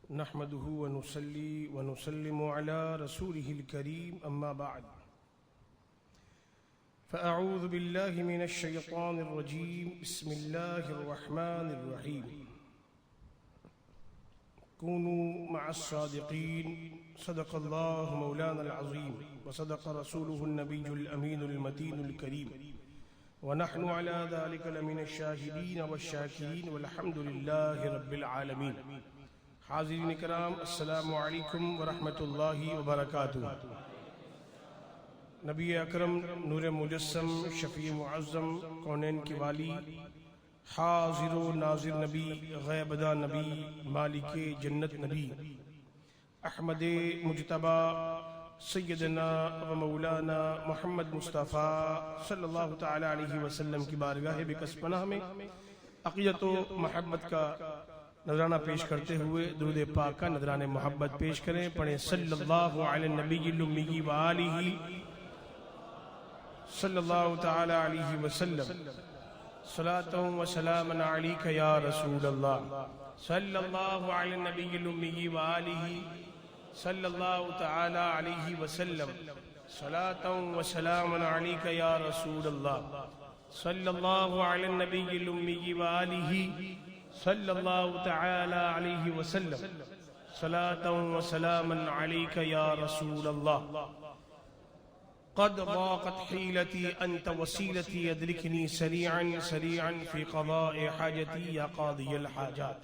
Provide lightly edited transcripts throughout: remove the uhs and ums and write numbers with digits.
नहमदुहु व नुसल्ली व नुसल्लिमु अला रसूलिहिल करीम अम्मा बाद फ़अऊज़ु बिल्लाहि मिनश शैतानिर रजीम बिस्मिल्लाहिर रहमानिर रहीम कूनू मअस सादिक़ीन सदक़ल्लाहु मौलानल अज़ीम व सदक़ रसूलुहुन नबियुल अमीनुल मतीनुल करीम व नहनु अला ज़ालिका लमिनश शाहिदीन वश्शाकिरीन वल्हम्दुलिल्लाहि रब्बिल आलमीन। हाज़िरीन इकराम, अस्सलामु अलैकुम व रहमतुल्लाहि व बरकातुहू। नबी अकरम नूर मुजस्सम शफ़ी मुअज़्ज़म कौनैन की वाली हाज़िर व नाज़िर नबी ग़ैबदा नबी मालिके जन्नत नबी अहमद मुज्तबा सय्यदना व मौलाना मोहम्मद मुस्तफ़ा सल्लल्लाहु तआला अलैहि वसल्लम की बारगाह बिकस्पनाह में अक़ीदत व महब्बत का नजराना पेश करते हुए दुरूद पाक का नजराने मोहब्बत पेश करें। पढ़ें सल्लल्लाहु अलैहि नबिय्यिल उम्मी व आलिहि सल्लल्लाहु तआला अलैहि वसल्लम सलातु व सलामन अलैका या रसूलल्लाह सल्लल्लाहु अलैहि नबिय्यिल उम्मी व आलिहि सल्लल्लाहु तआला अलैहि वसल्लम सलातु व सलामन अलैका या रसूलल्लाह सल्लल्लाहु अलैहि नबिय्यिल उम्मी व आलिहि सल्लल्लाहु तआला अलैहि वसल्लम सलातन व सलामन अलैका या रसूलल्लाह क़द ज़ाक़त हीलती अंत वसीलती अदरिकनी सरीअन सरीअन फ़ी क़ज़ाए हाजती या क़ादियल हाजात।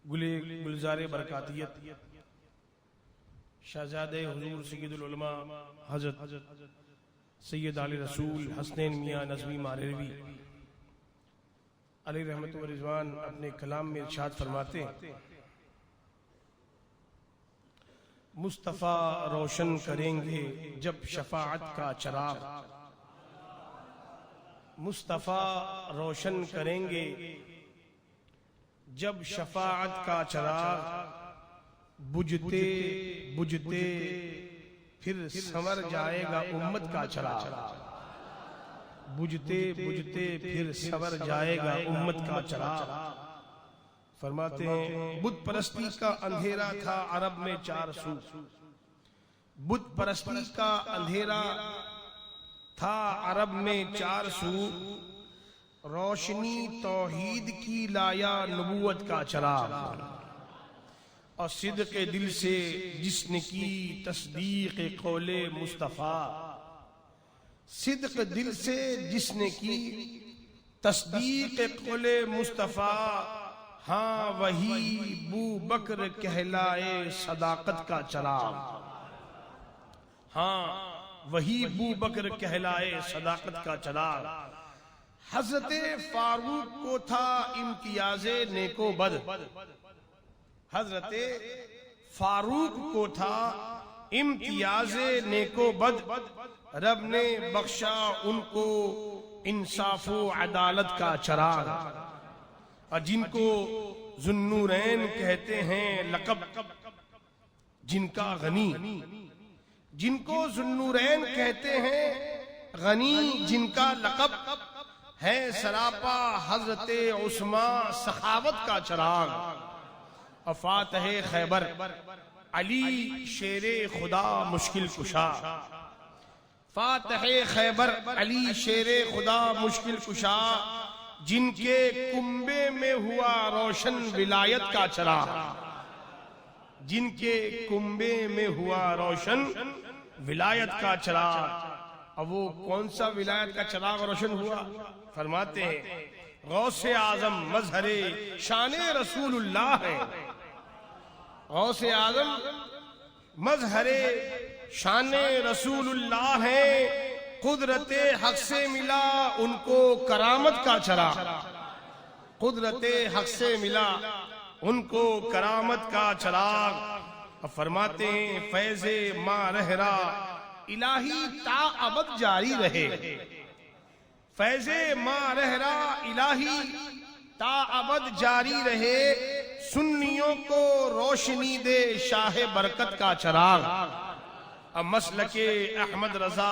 गुलज़ारे बरकातियत शहज़ादे हुज़ूर सय्यदुल उलमा हज़रत सैयद आले रसूल हसनैन मियाँ नज़मी मारवी अलैहि रहमत व रिज़वान अपने कलाम में इरशाद फरमाते हैं, मुस्तफ़ा रोशन करेंगे जब शफ़ाअत का चराग, मुस्तफ़ा रोशन करेंगे जब शफ़ाअत का चराग, बुझते बुझते फिर संवर जाएगा उम्मत का चराग, बुझते बुझते फिर संवर जाएगा उम्मत का चराग। फरमाते हैं, बुत परस्ती का अंधेरा था अरब में 4 सू, बुत परस्ती का अंधेरा था अरब में 4 सू, रोशनी तौहीद की लाया नबूवत का चराग, और सिद्क़े दिल से जिसने की तस्दीक़ कौले मुस्तफ़ा, सिद्क़ दिल से जिसने की तस्दीक़ कौले मुस्तफ़ा, हाँ वही बू बकर कहलाए सदाकत का चराग, हाँ वही बू बकर कहलाए सदाकत का चराग। हज़रत फारूक को था इम्तियाज़े नेको बद, हज़रत फारूक को था इम्तियाज़े नेको बद, रब ने बख्शा उनको इंसाफ व अदालत का चराग। और जिनको ज़ुन्नूरैन कहते हैं लक़ब, जिनका गनी, जिनको ज़ुन्नूरैन कहते हैं गनी, जिनका लक़ब है सरापा हज़रत उस्मान सखावत का चराग। और फातह खैबर अली शेरे खुदा मुश्किल कुशा, फातह खैबर अली शेरे खुदा मुश्किल कुशा, जिनके कुंबे में हुआ रोशन विलायत का चराग, जिनके कुंबे में हुआ रोशन विलायत का चराग। अब वो कौन सा विलायत का चराग रोशन हुआ? फरमाते हैं, गौसे आजम मजहरे शाने रसूलुल्लाह है, गौसे आजम मजहरे शाने रसूलुल्लाह है, कुदरते हक से मिला उनको करामत का चराग, कुदरते हक से मिला उनको करामत का चराग। अब फरमाते हैं, फैज़े मा रहरा इलाही ता अबद जारी रहे, फैज़े मा रहरा इलाही ता अबद जारी रहे, सुन्नियों को रोशनी दे शाह बरकत का चराग। अब मसलके अहमद रजा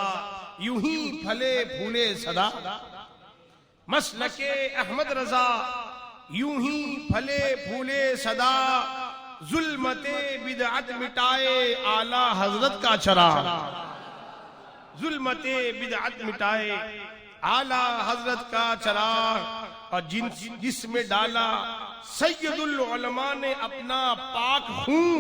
यूं ही फले फूले सदा, मसलके अहमद रजा यूं ही फले फूले सदा, जुल्मते बिदअत मिटाए आला हजरत का चराग। जुल्मते बिदअत मिटाए आला हजरत का चराग, और जिसमें डाला सैयदुल उलमा ने अपना पाक हूं,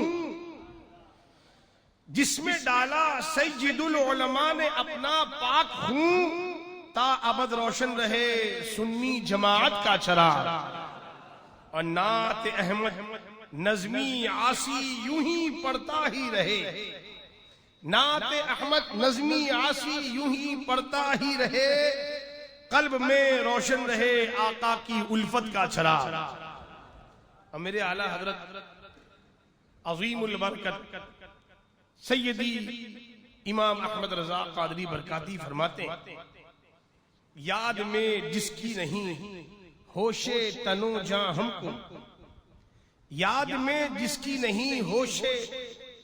जिसमें डाला सैयदुल उलमा ने अपना पाक हूं, ता अबद रोशन रहे सुन्नी जमात का चराग। और नात अहमद नज़मी आसी यूं ही पढ़ता ही रहे, नात अहमद नज़मी आसी यूं ही पढ़ता ही रहे, कल्ब में रोशन रहे आका की उल्फत का चराग। और मेरे आला हजरत अज़ीमुल बरकत सैयदी इमाम अहमद रजा कादरी बरकाती फरमाते हैं, याद में जिसकी नहीं होशे तनो जां हमको, याद में जिसकी नहीं होशे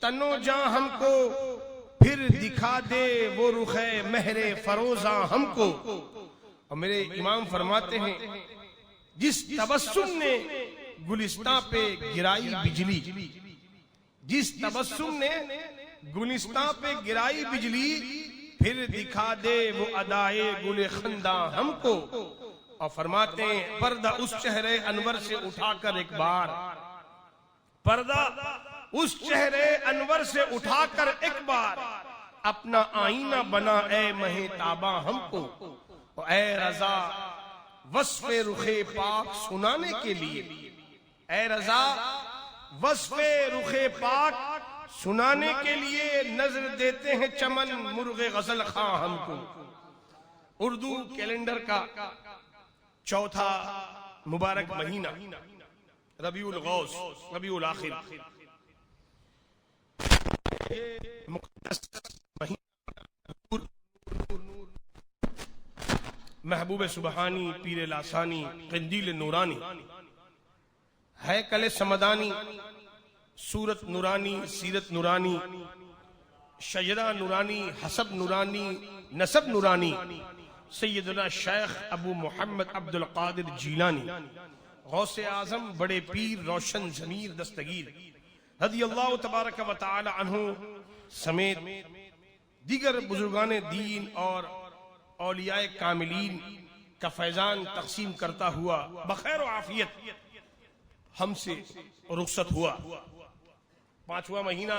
तनो जां हमको, फिर दिखा दे वो रुखे महरे फरोजा हमको। और मेरे इमाम फरमाते हैं, जिस तबस्सुम ने गुलिस्तां पे गिराई बिजली, जिस तबस्सुम ने गुलिस्तां पे गिराई बिजली, फिर दिखा दे वो अदाए गुले खंदा हमको। और फरमाते हैं, पर्दा उस चेहरे अनवर से उठाकर एक बार, पर्दा उस चेहरे अनवर से उठाकर एक बार, अपना आईना बना ए महताबा हमको। और ए रजा वस्फे रुखे पाक सुनाने के लिए, ए रजा वस्फे रुखे पाक सुनाने के लिए नजर देते हैं चमन मुर्गे गजल खां हमको। उर्दू कैलेंडर का चौथा मुबारक महीना रबीउल गौस, रबीउल आखिर, महबूब सुबहानी, पीर लासानी, कंदील नूरानी, है कले समदानी, सूरत नूरानी, सीरत नूरानी, शजरा नूरानी, हसब नूरानी, नसब नूरानी, सैयदना शेख अबू मोहम्मद अब्दुल कादिर जीलानी, गौसे आजम, बड़े पीर रोशन जमीर दस्तगीर रज़ियल्लाहु तबारक व तआला अन्हु समेत दीगर बुजुर्गान दीन और औलियाए कामिलीन का फैजान तकसीम करता हुआ बखैर व आफियत हमसे रुखसत हुआ। पांचवा महीना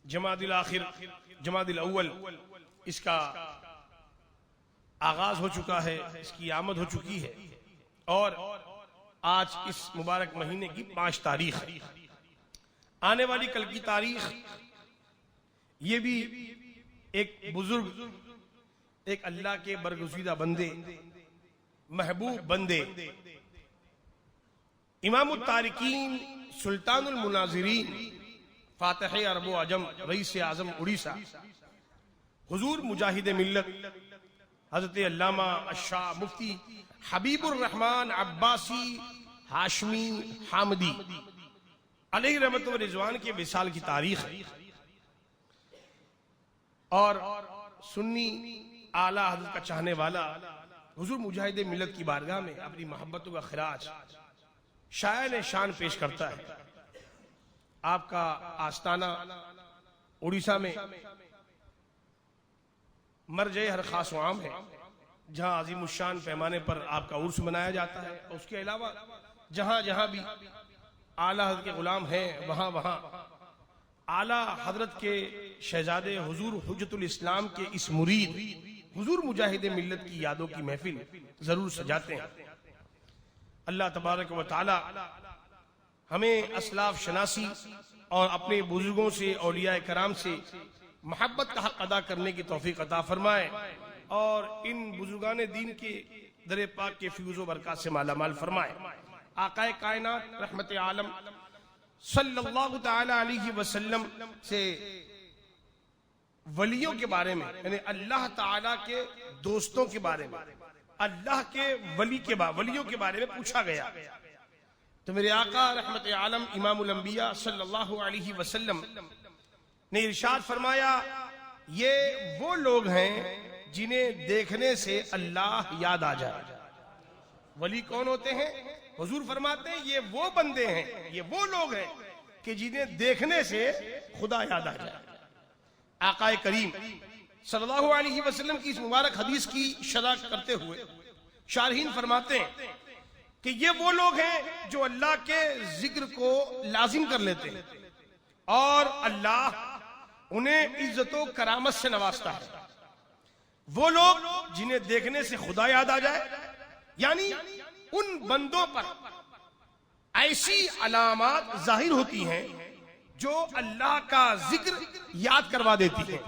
जमादिल आखिर, जमादिल अव्वल, इसका आगाज हो चुका है, इसकी आमद हो चुकी है, और आज इस मुबारक महीने की 5 तारीख है। आने वाली कल की तारीख, ये भी एक बुजुर्ग, एक अल्लाह के बरगुज़ीदा बंदे, महबूब बंदे, इमामुत तारिकीन, सुल्तानुल मुनाज़िरीन, फातिह अरब व अजम, रईस आज़म उड़ीसा, हुजूर मुजाहिद मिल्लत हज़रत अल्लामा अशाह मुफ्ती हबीबुर रहमान अब्बासी हाशमी हामदी अलैहि रहमत व रिज़वान के विसाल की तारीख है। और सुन्नी आला हज़रत का चाहने वाला हुजूर मुजाहिद मिल्लत की बारगाह में अपनी मोहब्बतों का खिराज शायन शान पेश करता है। आपका आस्ताना उड़ीसा में मरजे हर खास आम है, जहां अजीम शान पैमाने पर आपका उर्स मनाया जाता है। उसके अलावा जहां जहां भी आला हज़रत के गुलाम हैं, वहां वहां आला हजरत के शहजादे हुजूर हुज्जतुल इस्लाम के इस मुरीद हुजूर मुजाहिद मिल्लत की यादों की महफिल जरूर सजाते हैं। अल्लाह तबारक व तआला हमें असलाफ शनासी और अपने बुजुर्गों से, औलियाए कराम से मोहब्बत का हक अदा करने की तौफीक अता फरमाए, और इन बुजुर्गान दीन के दरे पाक के फ्यूज़ व बरक़ात से मालामाल फरमाए। आकाए कायनात रहमत आलम सल्लल्लाहु तआला अलैहि वसल्लम से वलियों के बारे में, यानी अल्लाह ताला के दोस्तों के बारे में, अल्लाह के वलियों के बारे में पूछा गया, तो मेरे आका रहमत आलम इमामुल अंबिया सल्लल्लाहु अलैहि वसल्लम ने इरशाद फरमाया, ये वो लोग हैं जिन्हें देखने से अल्लाह याद आ जाए। वली कौन होते हैं? हुजूर फरमाते हैं ये वो बंदे हैं, ये वो लोग हैं कि जिन्हें देखने से खुदा याद आ जाए। आकाए करीम सल्लल्लाहु अलैहि वसल्लम की इस मुबारक हदीस की शरह करते हुए शारहीन फरमाते हैं कि ये वो लोग हैं जो अल्लाह के जिक्र को लाजिम कर लेते हैं और अल्लाह उन्हें इज्जतो करामत से नवाजता है। वो लोग जिन्हें देखने से खुदा याद आ जाए, यानी उन बंदों पर ऐसी अलामात जाहिर होती हैं जो अल्लाह का जिक्र याद करवा देती है।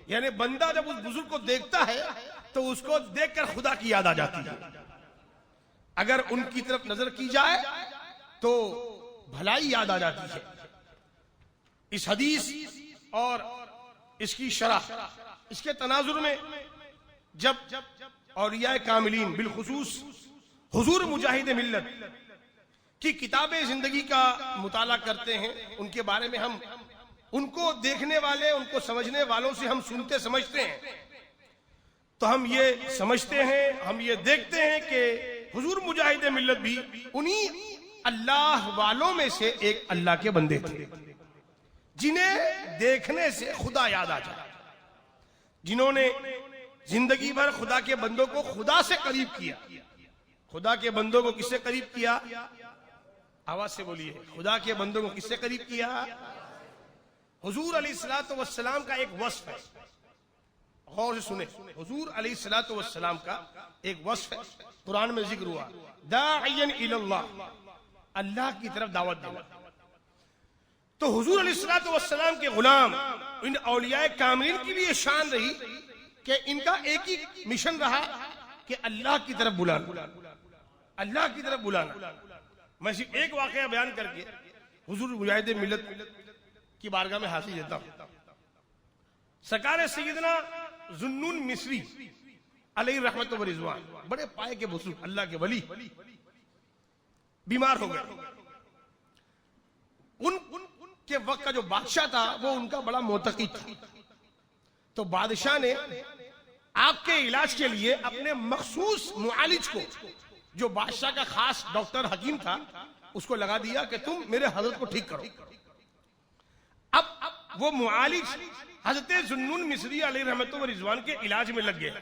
यानी बंदा जब उस बुजुर्ग को देखता है तो उसको देखकर खुदा की याद आ जाती है। अगर उनकी तरफ नजर की जाए तो भलाई याद आ जाती है। इस हदीस और इसकी शरह, इसके तनाजुर में जब औलिया कामिलीन बिलखुसूस हुजूर मुजाहिद मिल्लत की किताबें जिंदगी का मुताला करते हैं, उनके बारे में हम उनको देखने वाले, उनको समझने वालों से हम सुनते समझते हैं, तो हम ये समझते हैं, हम ये देखते हैं कि हुजूर मुजाहिद मिल्लत भी उन्हीं अल्लाह वालों में से एक अल्लाह के बंदे थे जिन्हें देखने से खुदा याद आ जाए, जिन्होंने जिंदगी भर खुदा के बंदों को खुदा से करीब किया। खुदा के बंदों को किससे करीब किया? आवाज से बोलिए, खुदा के बंदों को किससे करीब किया? हुजूर अलैहिस्सलातु वस्सलाम का एक वस्फ है, गौर से सुने। हुजूर अलैहिस्सलातु वस्सलाम का एक वस्फ है, कुरान में जिक्र हुआ, दाइयन इलल्लाह, अल्लाह की तरफ दावत देना। तो हुजूर अलैहिस्सलातु वस्सलाम के गुलाम इन औलिया कामिलीन की भी ये शान रही कि इनका एक ही मिशन रहा कि अल्लाह की तरफ बुलाना, अल्लाह की तरफ बुलाना। मैं सिर्फ एक वाकया बयान करके हुजूर मुजाहिद मिल्लत की बारगाह में हासिल देता हूं। सरकार सैयदना जुन्नून मिस्री अलैहि रहमत व रिजवान, बड़े पाए के बुजुर्ग, अल्लाह के वली, बीमार हो गए। उनके वक्त का जो बादशाह था वो उनका बड़ा मोतकी था। तो बादशाह ने आपके इलाज के लिए अपने मखसूस मुआलिज को, जो बादशाह का खास डॉक्टर हकीम था, उसको लगा दिया कि तुम मेरे हजरत को ठीक करो। अब वो मुआलिज हजरत जुन्नून मिस्री अलैहि रहमत व रिजवान के इलाज में लग गया।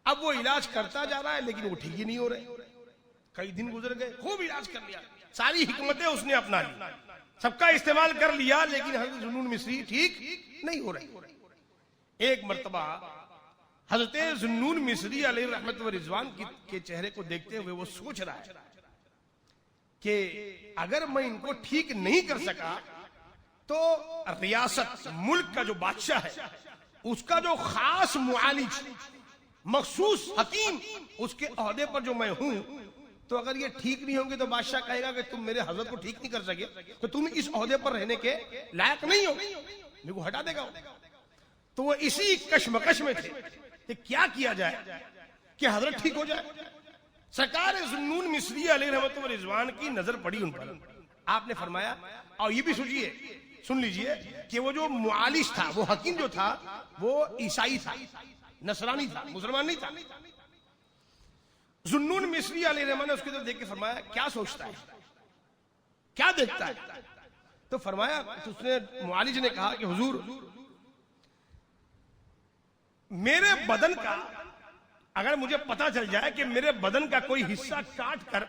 अब वो इलाज करता जा रहा है लेकिन वो ठीक ही नहीं हो रहे। कई दिन गुजर गए, खूब इलाज कर लिया, सारी हिकमतें उसने अपना ली, सबका इस्तेमाल कर लिया, लेकिन हजरत जुन्नून मिस्री ठीक नहीं हो रही। एक मर्तबा हजरत जुन्नून मिस्री अलैहि रहमत व रिजवान के चेहरे को देखते हुए वो सोच रहा है कि अगर मैं इनको ठीक नहीं कर सका तो रियासत, मुल्क का जो बादशाह है, उसका जो खास मुआलिज, मखसूस हकीम, उसके ओहदे पर जो मैं हूं, तो अगर ये ठीक नहीं होंगे तो बादशाह कहेगा कि तुम मेरे हजरत को ठीक नहीं कर सके, तो तुम इस ओहदे पर रहने के लायक नहीं हो, मेरे को हटा देगा। तो वो इसी कशमकश में थे कि क्या किया जाए कि हजरत ठीक हो जाए। सरकार जुन्नून मिस्री अलैहि रहमत व रिजवान की नजर पड़ी उन पर। आपने फरमाया, और ये भी सुन लीजिए कि वो जो मुआलिज था, वो हकीम जो था, वो ईसाई था, नसरानी था, मुसलमान नहीं था। जुन्नून मिस्री अलैहि रहमत ने उसकी तरफ देख के फरमाया, क्या सोचता है, क्या देखता है? तो फरमाया, तो उसने, मुआलिज ने कहा कि हुजूर, मेरे बदन का, अगर मुझे पता चल जाए कि मेरे बदन का कोई हिस्सा काट कर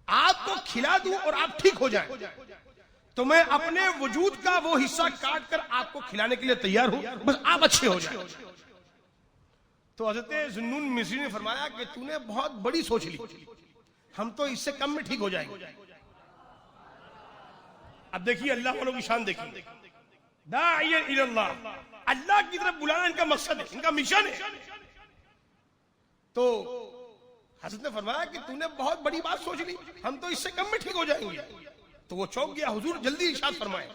आपको खिला दूं और आप ठीक हो जाए, तो मैं अपने वजूद का वो हिस्सा काट कर आपको खिलाने के लिए तैयार हूं, बस आप अच्छे हो जाए। तो हजरत जुन्नून मिस्री ने फरमाया कि तूने बहुत बड़ी सोच ली, हम तो इससे कम में ठीक हो जाएंगे। अब देखिए अल्लाह वालों की शान देखिए, दाइयन इलल्लाह, अल्लाह की तरफ बुलाना इनका मकसद है, इनका मिशन है। तो हजरत ने फरमाया कि तूने बहुत बड़ी बात सोच ली, हम तो इससे कम में ठीक हो जाएंगे। तो वो चौंक गया, हुजूर जल्दी इरशाद फरमाए।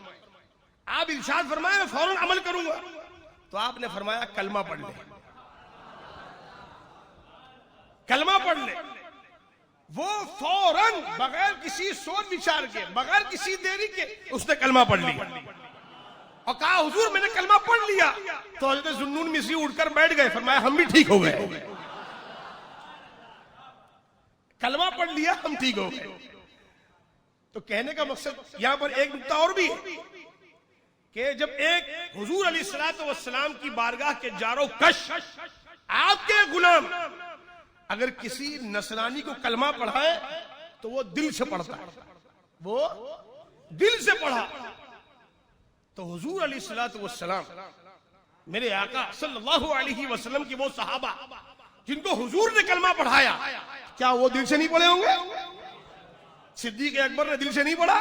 आप इरशाद फरमाए, मैं फौरन अमल करूंगा। तो आपने फरमाया, कलमा पढ़ ले, कलमा पढ़ ले। वो फौरन बगैर किसी सोच विचार के, बगैर किसी देरी के उसने कलमा पढ़ लिया। और कहा हुजूर मैंने कलमा पढ़ लिया। तो हजरत जुन्नून मिस्री उठकर बैठ गए, फरमाया हम भी ठीक हो गए, कलमा पढ़ लिया हम ठीक हो गए। तो कहने का मकसद यहां पर एक नुक्ता और भी है कि जब एक हुजूर अलैहिस्सलातु वस्सलाम की बारगाह के जारो कश आपके गुलाम अगर किसी नसरानी को कलमा पढ़ाए तो वो दिल से पढ़ता है, वो दिल से पढ़ा। तो हुजूर अलैहिस्सलातु वस्सलाम मेरे आका सल्लल्लाहु अलैहि वसल्लम की वो सहाबा जिनको हुजूर ने कलमा पढ़ाया, क्या वो दिल से नहीं पढ़े होंगे? सिद्दीक अकबर ने दिल से नहीं पढ़ा,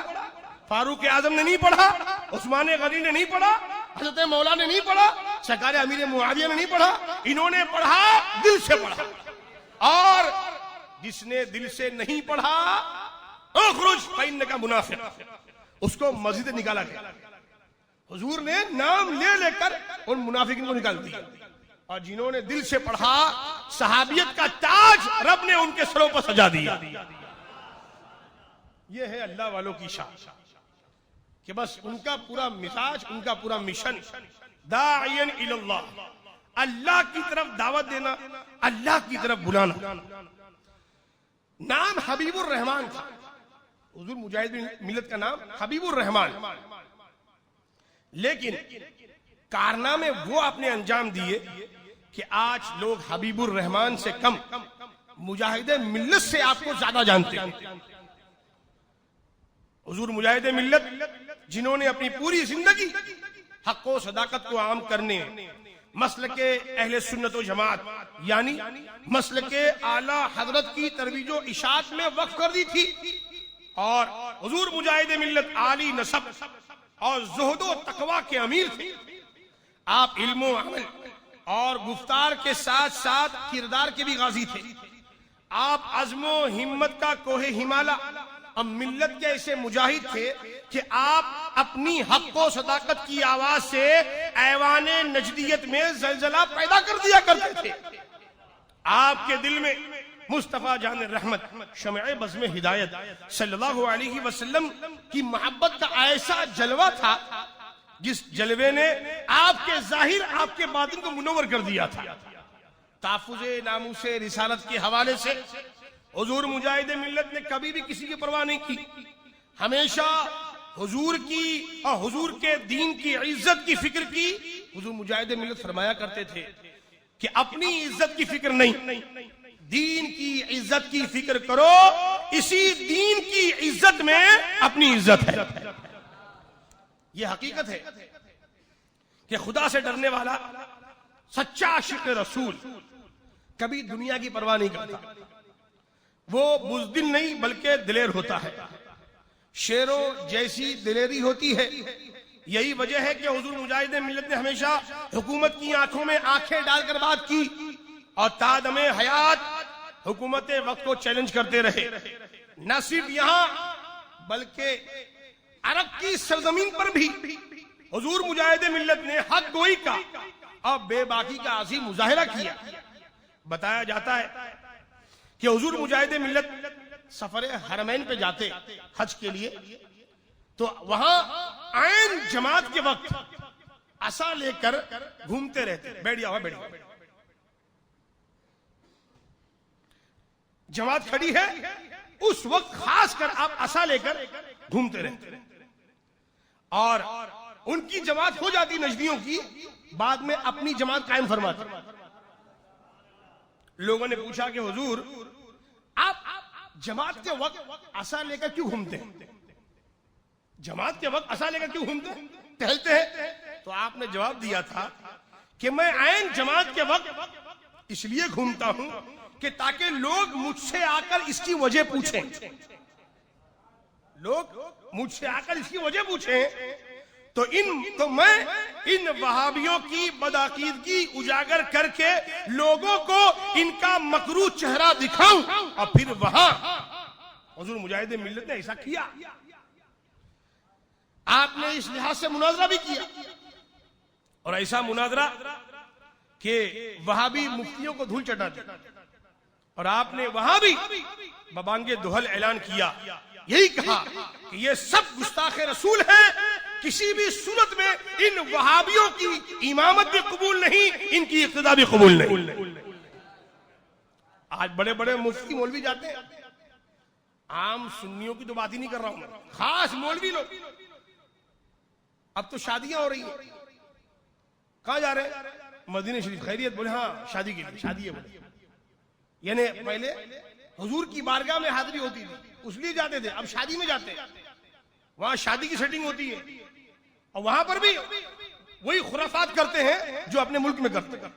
फारूक आजम ने नहीं पढ़ा, उस्मान गनी ने नहीं पढ़ा, हजरत मौला ने नहीं पढ़ा, सरकार अमीर मुआविया ने नहीं पढ़ा, इन्होंने पढ़ा, दिल से पढ़ा। और जिसने दिल से नहीं पढ़ा उखरुज फइन्नका मुनाफिक, उसको मस्जिद निकाला गया। हुजूर ने नाम ले लेकर उन मुनाफिकीन को निकाल दिया। और जिन्होंने दिल से पढ़ा सहाबियत का ताज रब ने उनके सरों पर सजा दिया। यह है अल्लाह वालों की शान कि बस उनका पूरा मिजाज, उनका पूरा मिशन दाइयन इलल्लाह, अल्लाह की तरफ दावत देना, अल्लाह की तरफ बुलाना। नाम हबीबुर रहमान था, हुजूर मुजाहिद बिन मिल्लत का नाम हबीबुर रहमान, लेकिन कारनामे वो आपने अंजाम दिए कि आज लोग हबीबुर रहमान से कम मुजाहिद मिल्लत से आपको ज्यादा जानते हैं। हुजूर मुजाहिद मिल्लत जिन्होंने अपनी पूरी जिंदगी हक व सदाकत को आम करने, मसल के अहले सुन्नत व जमात यानी मसल के आला हजरत की तरवीजो इशात में वक्फ कर दी थी। और हुजूर मुजाहिद मिल्लत आली नसब और ज़ुहद व तकवा के अमीर थे। आप इल्म व अमल और गुफ्तार के साथ साथ किरदार के भी गाजी थे। आप अज़्म व हिम्मत का कोहे हिमाला और मिल्लत के ऐसे मुजाहिद थे कि आप अपनी हक व सदाकत की आवाज से ऐवाने नजदियत में जलजला पैदा कर दिया करते थे। आपके दिल में मुस्तफा जान रहमत शमए बज़्म हिदायत सल्लल्लाहु अलैहि वसल्लम की मोहब्बत का ऐसा जलवा था जिस जलवे ने आपके जाहिर आपके बातिन को मुनव्वर कर दिया था। ताफुज़े नामूसे रिसालत के हवाले से हुजूर मुजाहिद मिल्लत ने कभी भी किसी की परवाह नहीं की। हमेशा हुजूर की और हुजूर के दीन की इज्जत की फिक्र की। हुजूर मुजाहिद मिल्लत फरमाया करते थे कि अपनी इज्जत की फिक्र नहीं, दीन की इज्जत की फिक्र करो, इसी दीन की इज्जत में अपनी इज्जत है। यह हकीकत है कि खुदा से डरने वाला सच्चा आशिक रसूल कभी दुनिया की परवाह नहीं करता। वो बुज़दिल नहीं बल्कि दिलेर होता है। शेरों जैसी दिलेरी होती है। यही वजह है कि हुजूर मुजाहिद मिल्लत ने हमेशा हुकूमत की आंखों में आंखें डालकर बात की और तादमे हयात हुकूमत वक्त को चैलेंज करते रहे। न सिर्फ यहां बल्कि अरब की सरजमीन पर भी हुजूर मुजाहिद मिल्लत ने हक गोई का और बेबाकी का अजीम मुजाहिरा किया। बताया जाता है कि हुजूर मुजाहिद मिल्लत सफर हरमैन पे जाते हज के लिए, तो वहां आयन जमात के वक्त असा लेकर घूमते रहते। बैठ जाओ, बैठ जाओ। जमात खड़ी है, उस वक्त खास कर आप असा लेकर घूमते रहते और उनकी जमात हो जाती नजदियों की, बाद में अपनी जमात कायम फरमाते। लोगों ने पूछा कि हुजूर आप जमात के वक्त असा लेकर क्यों घूमते हैं? जमात के वक्त असा लेकर क्यों घूमते हैं, टहलते हैं? तो आपने जवाब दिया था कि मैं आयन जमात के वक्त इसलिए घूमता हूं कि ताकि लोग मुझसे आकर इसकी वजह पूछें। लोग मुझसे आकर इसकी वजह पूछें तो मैं इन वहाबियों की बदअकीदगी उजागर करके लोगों को इनका मकरू चेहरा दिखाऊं और फिर वहां हुजूर मुजाहिद मिल्लत ने ऐसा किया। आपने इस लिहाज से मुनाजरा भी किया और ऐसा मुनाजरा कि वहाबी मुफ्तियों को धूल चटा दिया और आपने वहां भी बबांगे दुहल ऐलान किया। यही कहा कि ये सब गुस्ताखे रसूल हैं किसी भी सूरत में इन वहाबियों की इमामत भी कबूल नहीं, इनकी इक्तिदा भी कबूल नहीं। आज बड़े बड़े मुफ्ती मौलवी जाते हैं, आम सुन्नियों की तो बात ही नहीं कर रहा हूं मैं, खास मौलवी लोग। अब तो शादियां हो रही हैं, कहां जा रहे हैं? मदीने शरीफ। खैरियत? बोले हाँ शादी के लिए, शादी है बोले। यानी पहले हुजूर की बारगाह में हाजिरी होती थी, उसलिए जाते थे, अब शादी में जाते हैं, वहां शादी की सेटिंग होती है, और वहां पर भी वही खुराफात करते हैं जो अपने मुल्क में करते हैं।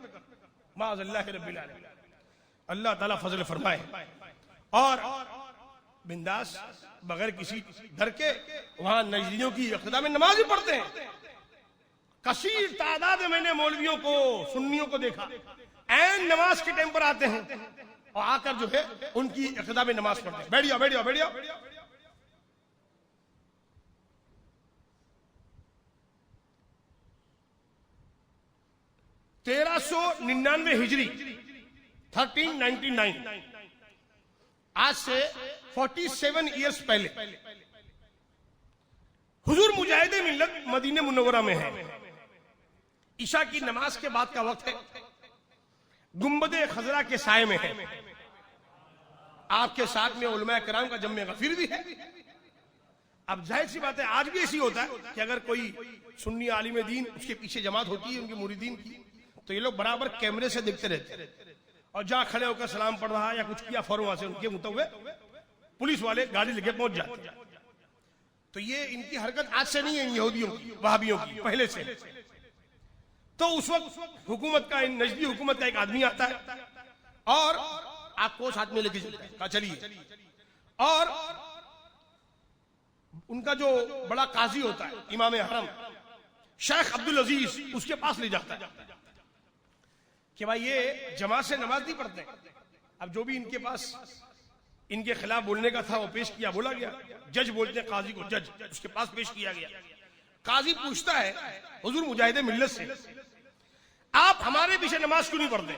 माअज़ल्लाह रब्बिल आलमीन, अल्लाह ताला फजल फरमाए। और बिंदास बगैर किसी डर के वहां नजरियों की इक़्तिदा में नमाज भी पढ़ते हैं। कसीर तादाद में मैंने मौलवियों को, सुन्नियों को देखा, ऐन नमाज के टाइम पर आते हैं और आकर जो है उनकी इक़्तिदा में नमाज पढ़ते हैं। बैठ जाओ बैठ जाओ बैठ जाओ। 1399 हिजरी 1399, आज से 47 ईयर्स पहले हुजूर मुजाहिदे मिल्लत मदीने मुनव्वरा में है। ईशा की नमाज के बाद का वक्त है, गुंबदे खजरा के साए में है, आपके साथ में उलमाए किराम का जम्मे गफीर भी है। अब जाहिर सी बात है आज भी ऐसी होता है कि अगर कोई सुन्नी आलिम दीन उसके पीछे जमात होती है उनके मुरीदीन की, तो ये लोग बराबर कैमरे से देखते रहते हैं, और जहां खड़े होकर सलाम पढ़ रहा है या कुछ किया फौरन वहां से उनके मुतवे पुलिस वाले गाड़ी लेके पहुंच जाते हैं। तो ये इनकी हरकत आज से नहीं है, यहूदियों की, वहाबियों की, पहले से। तो उस वक्त हुकूमत का, नजदी हुकूमत का एक आदमी आता है और आपको साथ में लेके चलता है, कहा चलिए, और उनका जो बड़ा काजी होता है इमाम हरम शेख अब्दुल अजीज, उसके पास ले जाता है कि भाई ये जमात से नमाज नहीं पढ़ते। अब जो भी इनके पास इनके खिलाफ बोलने का था वो पेश किया, बोला गया। जज बोलते हैं काजी को, जज उसके पास पेश किया गया। काजी पूछता है हुजूर मुजाहिदे मिल्लत से, आप हमारे पीछे नमाज क्यों नहीं पढ़ते?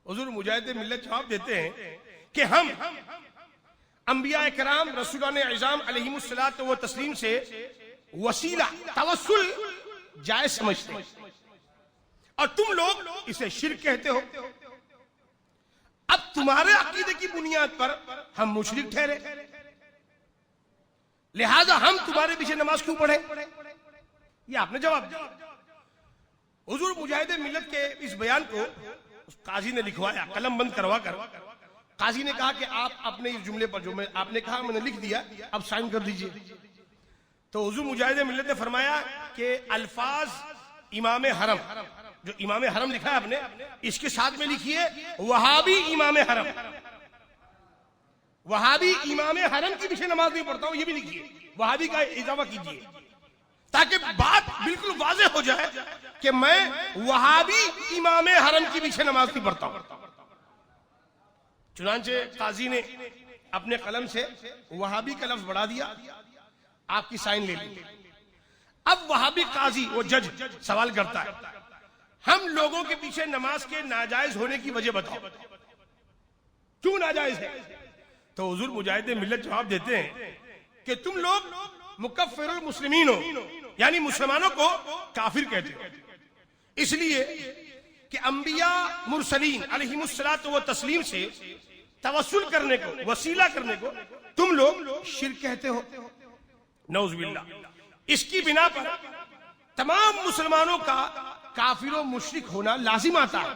हुजूर मुजाहिदे मिल्लत जवाब देते हैं कि हम अंबिया किराम रसूलान इज़ाम अलैहिमुस्सलात व तस्लीम से वसीला तवस्सुल जायज समझते हैं, और तुम लोग इसे शिर्क कहते हो। अब तुम्हारे अकीदे की बुनियाद पर हम मुशरिक ठहरे, लिहाजा हम तुम्हारे पीछे नमाज क्यों पढ़े? ये आपने जवाब दिया। हुजूर मुजाहिदे मिल्लत के इस बयान को उस काजी ने लिखवाया, कलम बंद करवा कर। काजी ने कहा कि आप अपने इस जुमले पर जो मैं आपने कहा मैंने लिख दिया, अब साइन कर दीजिए। तो हुजूर मुजाहिदे मिल्लत ने फरमाया कि अल्फाज इमाम हरम, जो इमाम हरम लिखा है आपने, इसके साथ में लिखिए वहाबी इमाम हरम। वहाबी इमाम हरम के पीछे नमाज नहीं पढ़ता हूं, ये भी लिखिए, वहाबी का इजाफा कीजिए, ताकि बात बिल्कुल वाज़ेह हो जाए कि मैं वहाबी इमाम हरम के पीछे नमाज नहीं पढ़ता हूं। चुनांचे काजी ने अपने कलम से वहाबी का लफ्ज बढ़ा दिया, आपकी साइन ले ली। अब वहाबी काजी, वो जज, सवाल करता है, हम लोगों के पीछे नमाज के नाजायज होने की वजह बताओ, क्यों नाजायज है? तो हुजूर मुजाहिदे मिल्लत जवाब देते हैं कि तुम लोग मुकफ्फिरुल मुस्लिमीन हो, यानी मुसलमानों को काफिर कहते हो, इसलिए कि अंबिया मुरसलीन अलैहिमुस्सलात व तस्लीम से तवस्सुल करने को, वसीला करने को तुम लोग शिर्क कहते हो। नऊज़ुबिल्लाह। इसकी बिना पर तमाम मुसलमानों का काफिर और मुशरिक होना लाजिम आता है,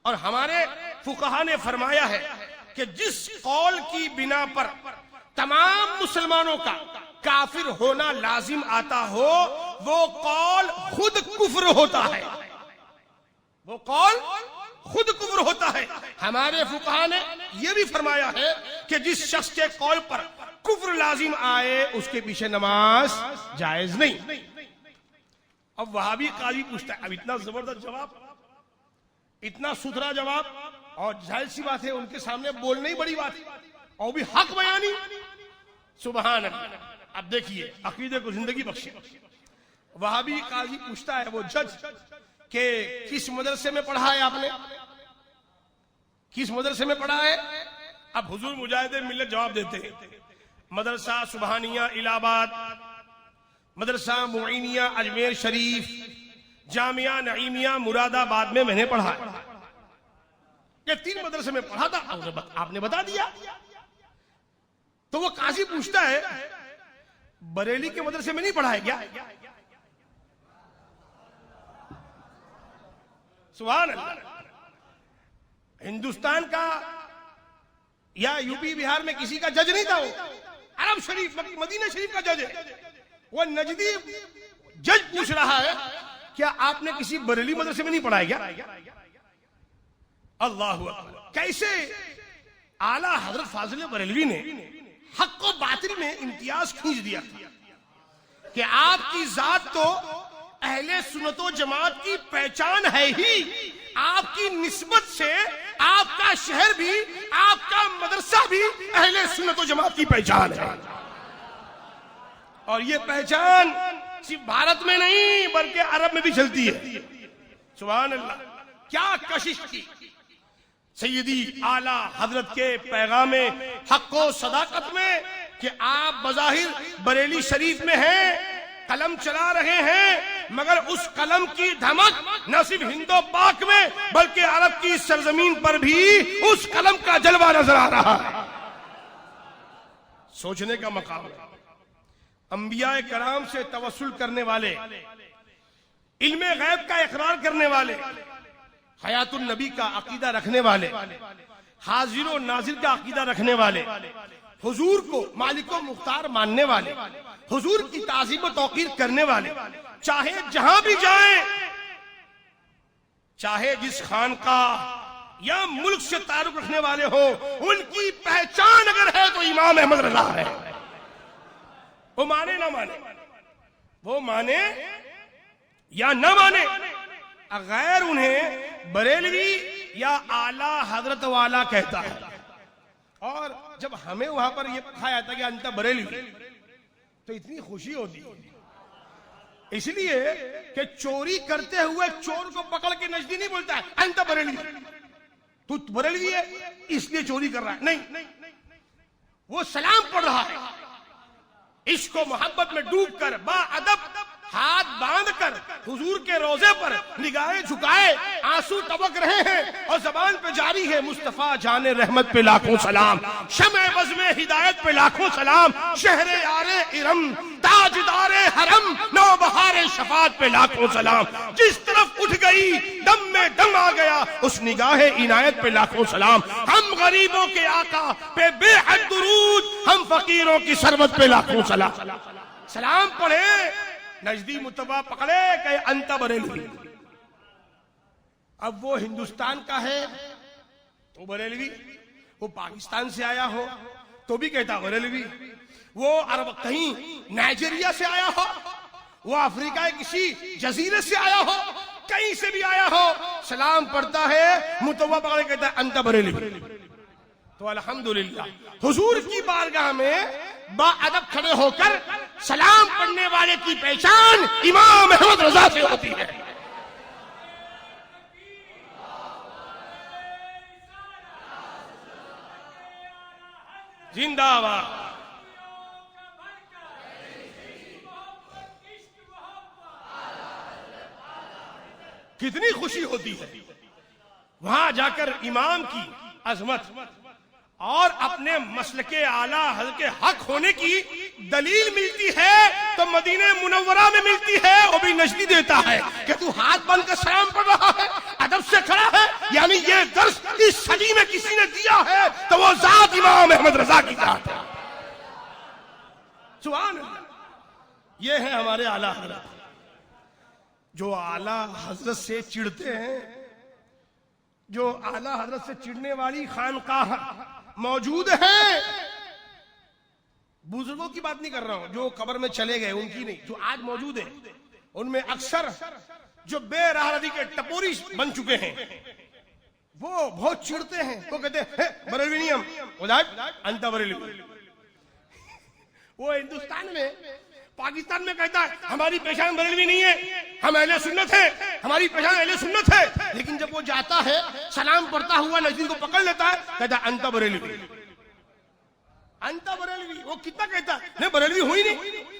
और हमारे फुक़हा ने फरमाया है कि जिस कौल की बिना पर तमाम मुसलमानों का काफिर होना लाजिम आता हो, वो कौल खुद कुफ्र होता है, वो कौल खुद कुफ्र होता है। हमारे फुक़हा ने यह भी फरमाया है कि जिस शख्स के कौल पर कुफ्र लाजिम आए उसके पीछे नमाज जायज नहीं। अब वहाबी काजी पूछता है, अब इतना जबरदस्त जवाब, इतना सुथरा जवाब, और जाहिर सी बात है उनके सामने बोलना ही बड़ी बात है, और भी हक बयानी, सुभान अल्लाह। अब देखिए अकीदे को जिंदगी बख्शे। वहाबी काजी पूछता है वो जज के किस मदरसे में पढ़ा है आपने, किस मदरसे में पढ़ा है? अब हुजूर मुजाहिदे मिल्लत जवाब देते हैं, मदरसा सुबहानिया इलाहाबाद मदरसा मुईनिया अजमेर शरीफ, जामिया नईमिया मुरादाबाद में मैंने पढ़ा है। ये 3 मदरसे में पढ़ा था, आपने बता दिया। तो वो काजी पूछता है बरेली के मदरसे में नहीं पढ़ा है क्या? सुभान अल्लाह। हिंदुस्तान का या यूपी बिहार में किसी का जज नहीं था वो, अरब शरीफ मदीना शरीफ का जज है। वो नजदी जज पूछ रहा है क्या आपने किसी बरेली मदरसे में नहीं पढ़ा है क्या? अल्लाह अकबर। कैसे आला हजरत फाजिल बरेलवी ने हक को बातिल में इम्तियाज खींच दिया कि आपकी जात तो अहले सुन्नतो जमात की पहचान है ही, आपकी निस्बत से आपका शहर भी, आपका मदरसा भी अहले सुन्नतो जमात की पहचान है। और ये पहचान सिर्फ भारत में नहीं बल्कि अरब में भी चलती है। सुभान अल्लाह। क्या कशिश की सैयदी आला हजरत के पैगामे हक व सदाकत में कि आप बज़ाहिर बरेली शरीफ में हैं, कलम चला रहे हैं, मगर उस कलम की धमक न सिर्फ हिंदो पाक में बल्कि अरब की सरजमीन पर भी उस कलम का जलवा नजर आ रहा है। सोचने का मकाम है। अंबिया कराम से तवस्सुल करने वाले, इल्मे गैब का इकरार करने वाले, हयातुन नबी का अकीदा रखने वाले, हाजिर और नाजिर का अकीदा रखने वाले, हुजूर को मालिक व मुख्तार मानने वाले, हुजूर की ताज़ीम व तौकीर करने वाले, चाहे जहां भी जाएं, चाहे जिस खानका या मुल्क से ताल्लुक रखने वाले हो, उनकी पहचान अगर है तो इमाम अहमद रजा है। वो माने ना माने, वो माने या ना माने, अगर उन्हें बरेलवी या आला हजरत वाला कहता है। और जब हमें वहां पर यह कहा जाता कि अंत बरेलवी, तो इतनी खुशी होती है, इसलिए कि चोरी करते हुए चोर को पकड़ के नजदी नहीं बोलता है अंत बरेलवी, तू बरेलवी है इसलिए चोरी कर रहा है। नहीं, वो सलाम पढ़ रहा है। इश्क व मोहब्बत में डूबकर बाअदब हाथ बांधकर हुजूर के रोजे पर निगाहें झुकाए आंसू टपक रहे हैं और जबान पे जारी है मुस्तफा जाने रहमत पे लाखों सलाम, शमे बज़्मे हिदायत पे लाखों सलाम, शहरे यारे इरम ताजदारे हरम नौबहारे शफात पे लाखों सलाम। जिस तरफ उठ गई दम में दम आ गया उस निगाहे इनायत पे लाखों सलाम। हम गरीबों के आका पे बेहद दुरूद, हम फकीरों की सरबत पे लाखों सलाम। सलाम पढ़े, नजदी मुतबा पकड़े कहे अंत बरेलवी। अब वो हिंदुस्तान का है तो बरेलवी, वो पाकिस्तान से आया हो तो भी कहता बरेलवी, वो अरब कहीं नाइजीरिया से आया हो, वो अफ्रीका के किसी जजीरे से आया हो, कहीं से भी आया हो, सलाम पढ़ता है मुतबा पकड़े कहता है अंत बरेलवी। तो अल्हम्दुलिल्लाह हुजूर की बारगाह में बाअदब खड़े होकर सलाम पढ़ने वाले की पहचान इमाम अहमद रजा से होती है। जिंदाबाद। कितनी खुशी होती है वहां जाकर इमाम की अजमत और अपने मसलके आला हज़रत के हक होने की दलील मिलती है तो मदीने मुनव्वरा में मिलती है। वो भी नजदी देता है कि तू हाथ बांध कर सलाम पढ़ रहा है, अदब से खड़ा है, यानी ये दर्स इस सदी में किसी ने दिया है तो वो जात इमाम अहमद रजा की जात है। सुभान अल्लाह। ये है हमारे आला हज़रत, जो आला हज़रत से चिढ़ते हैं, जो आला हज़रत से चिढ़ने वाली खानकाह मौजूद है। बुजुर्गों की बात नहीं कर रहा हूं जो कब्र में चले गए, उनकी नहीं, जो आज मौजूद है उनमें अक्सर जो बेराहदी के टपोरी बन चुके हैं वो बहुत चिढ़ते हैं। वो कहते हैं बरेलवी नहीं, हम अंत बरेलवी। वो हिंदुस्तान में पाकिस्तान में कहता है हमारी पहचान बरेलवी नहीं है, हम अहले सुन्नत है, हमारी पहचान अहले सुन्नत है। लेकिन जब वो जाता है सलाम पढ़ता हुआ नजदीक को पकड़ लेता है, कहता है अंत बरेलवी, अंत बरेलवी। वो कितना कहता है नहीं बरेलवी हुई नहीं,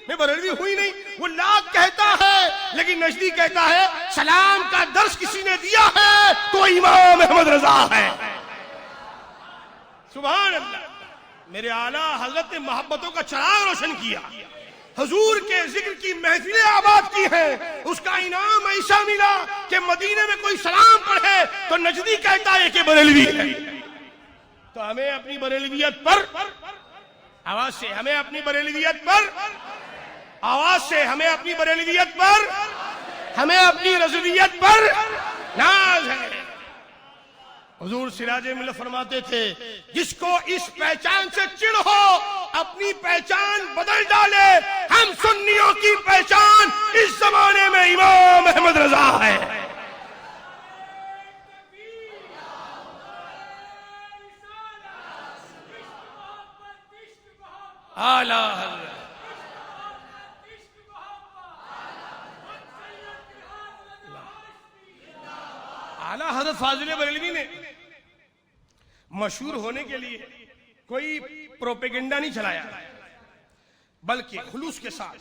मैं बरेलवी हुई नहीं। वो लाख कहता है लेकिन नजदी कहता है सलाम का दर्श किसी ने दिया है तो इमाम अहमद रजा है। सुभान अल्लाह। मेरे आला हजरत ने मोहब्बतों का चिराग रोशन किया, हुजूर के जिक्र की महफिलें आबाद की हैं। उसका इनाम ऐसा मिला कि मदीने में कोई सलाम पढ़े तो नजदी कहता है कि बरेलवी है। तो हमें अपनी बरेलवियत पर आवाज से, हमें अपनी बरेलवियत पर आवाज से, हमें अपनी बरेलवियत पर, हमें अपनी रज़वियत पर नाज है। हुजूर सिराजे मिल्लत फरमाते थे जिसको इस पहचान से चिढ़ हो अपनी पहचान बदल डाले। हम सुन्नियों की पहचान इस जमाने में इमाम अहमद रजा है। आला आला हजरत फाजिल बरेलवी ने मशहूर होने के लिए कोई प्रोपेगेंडा नहीं चलाया, बल्कि खुलूस के साथ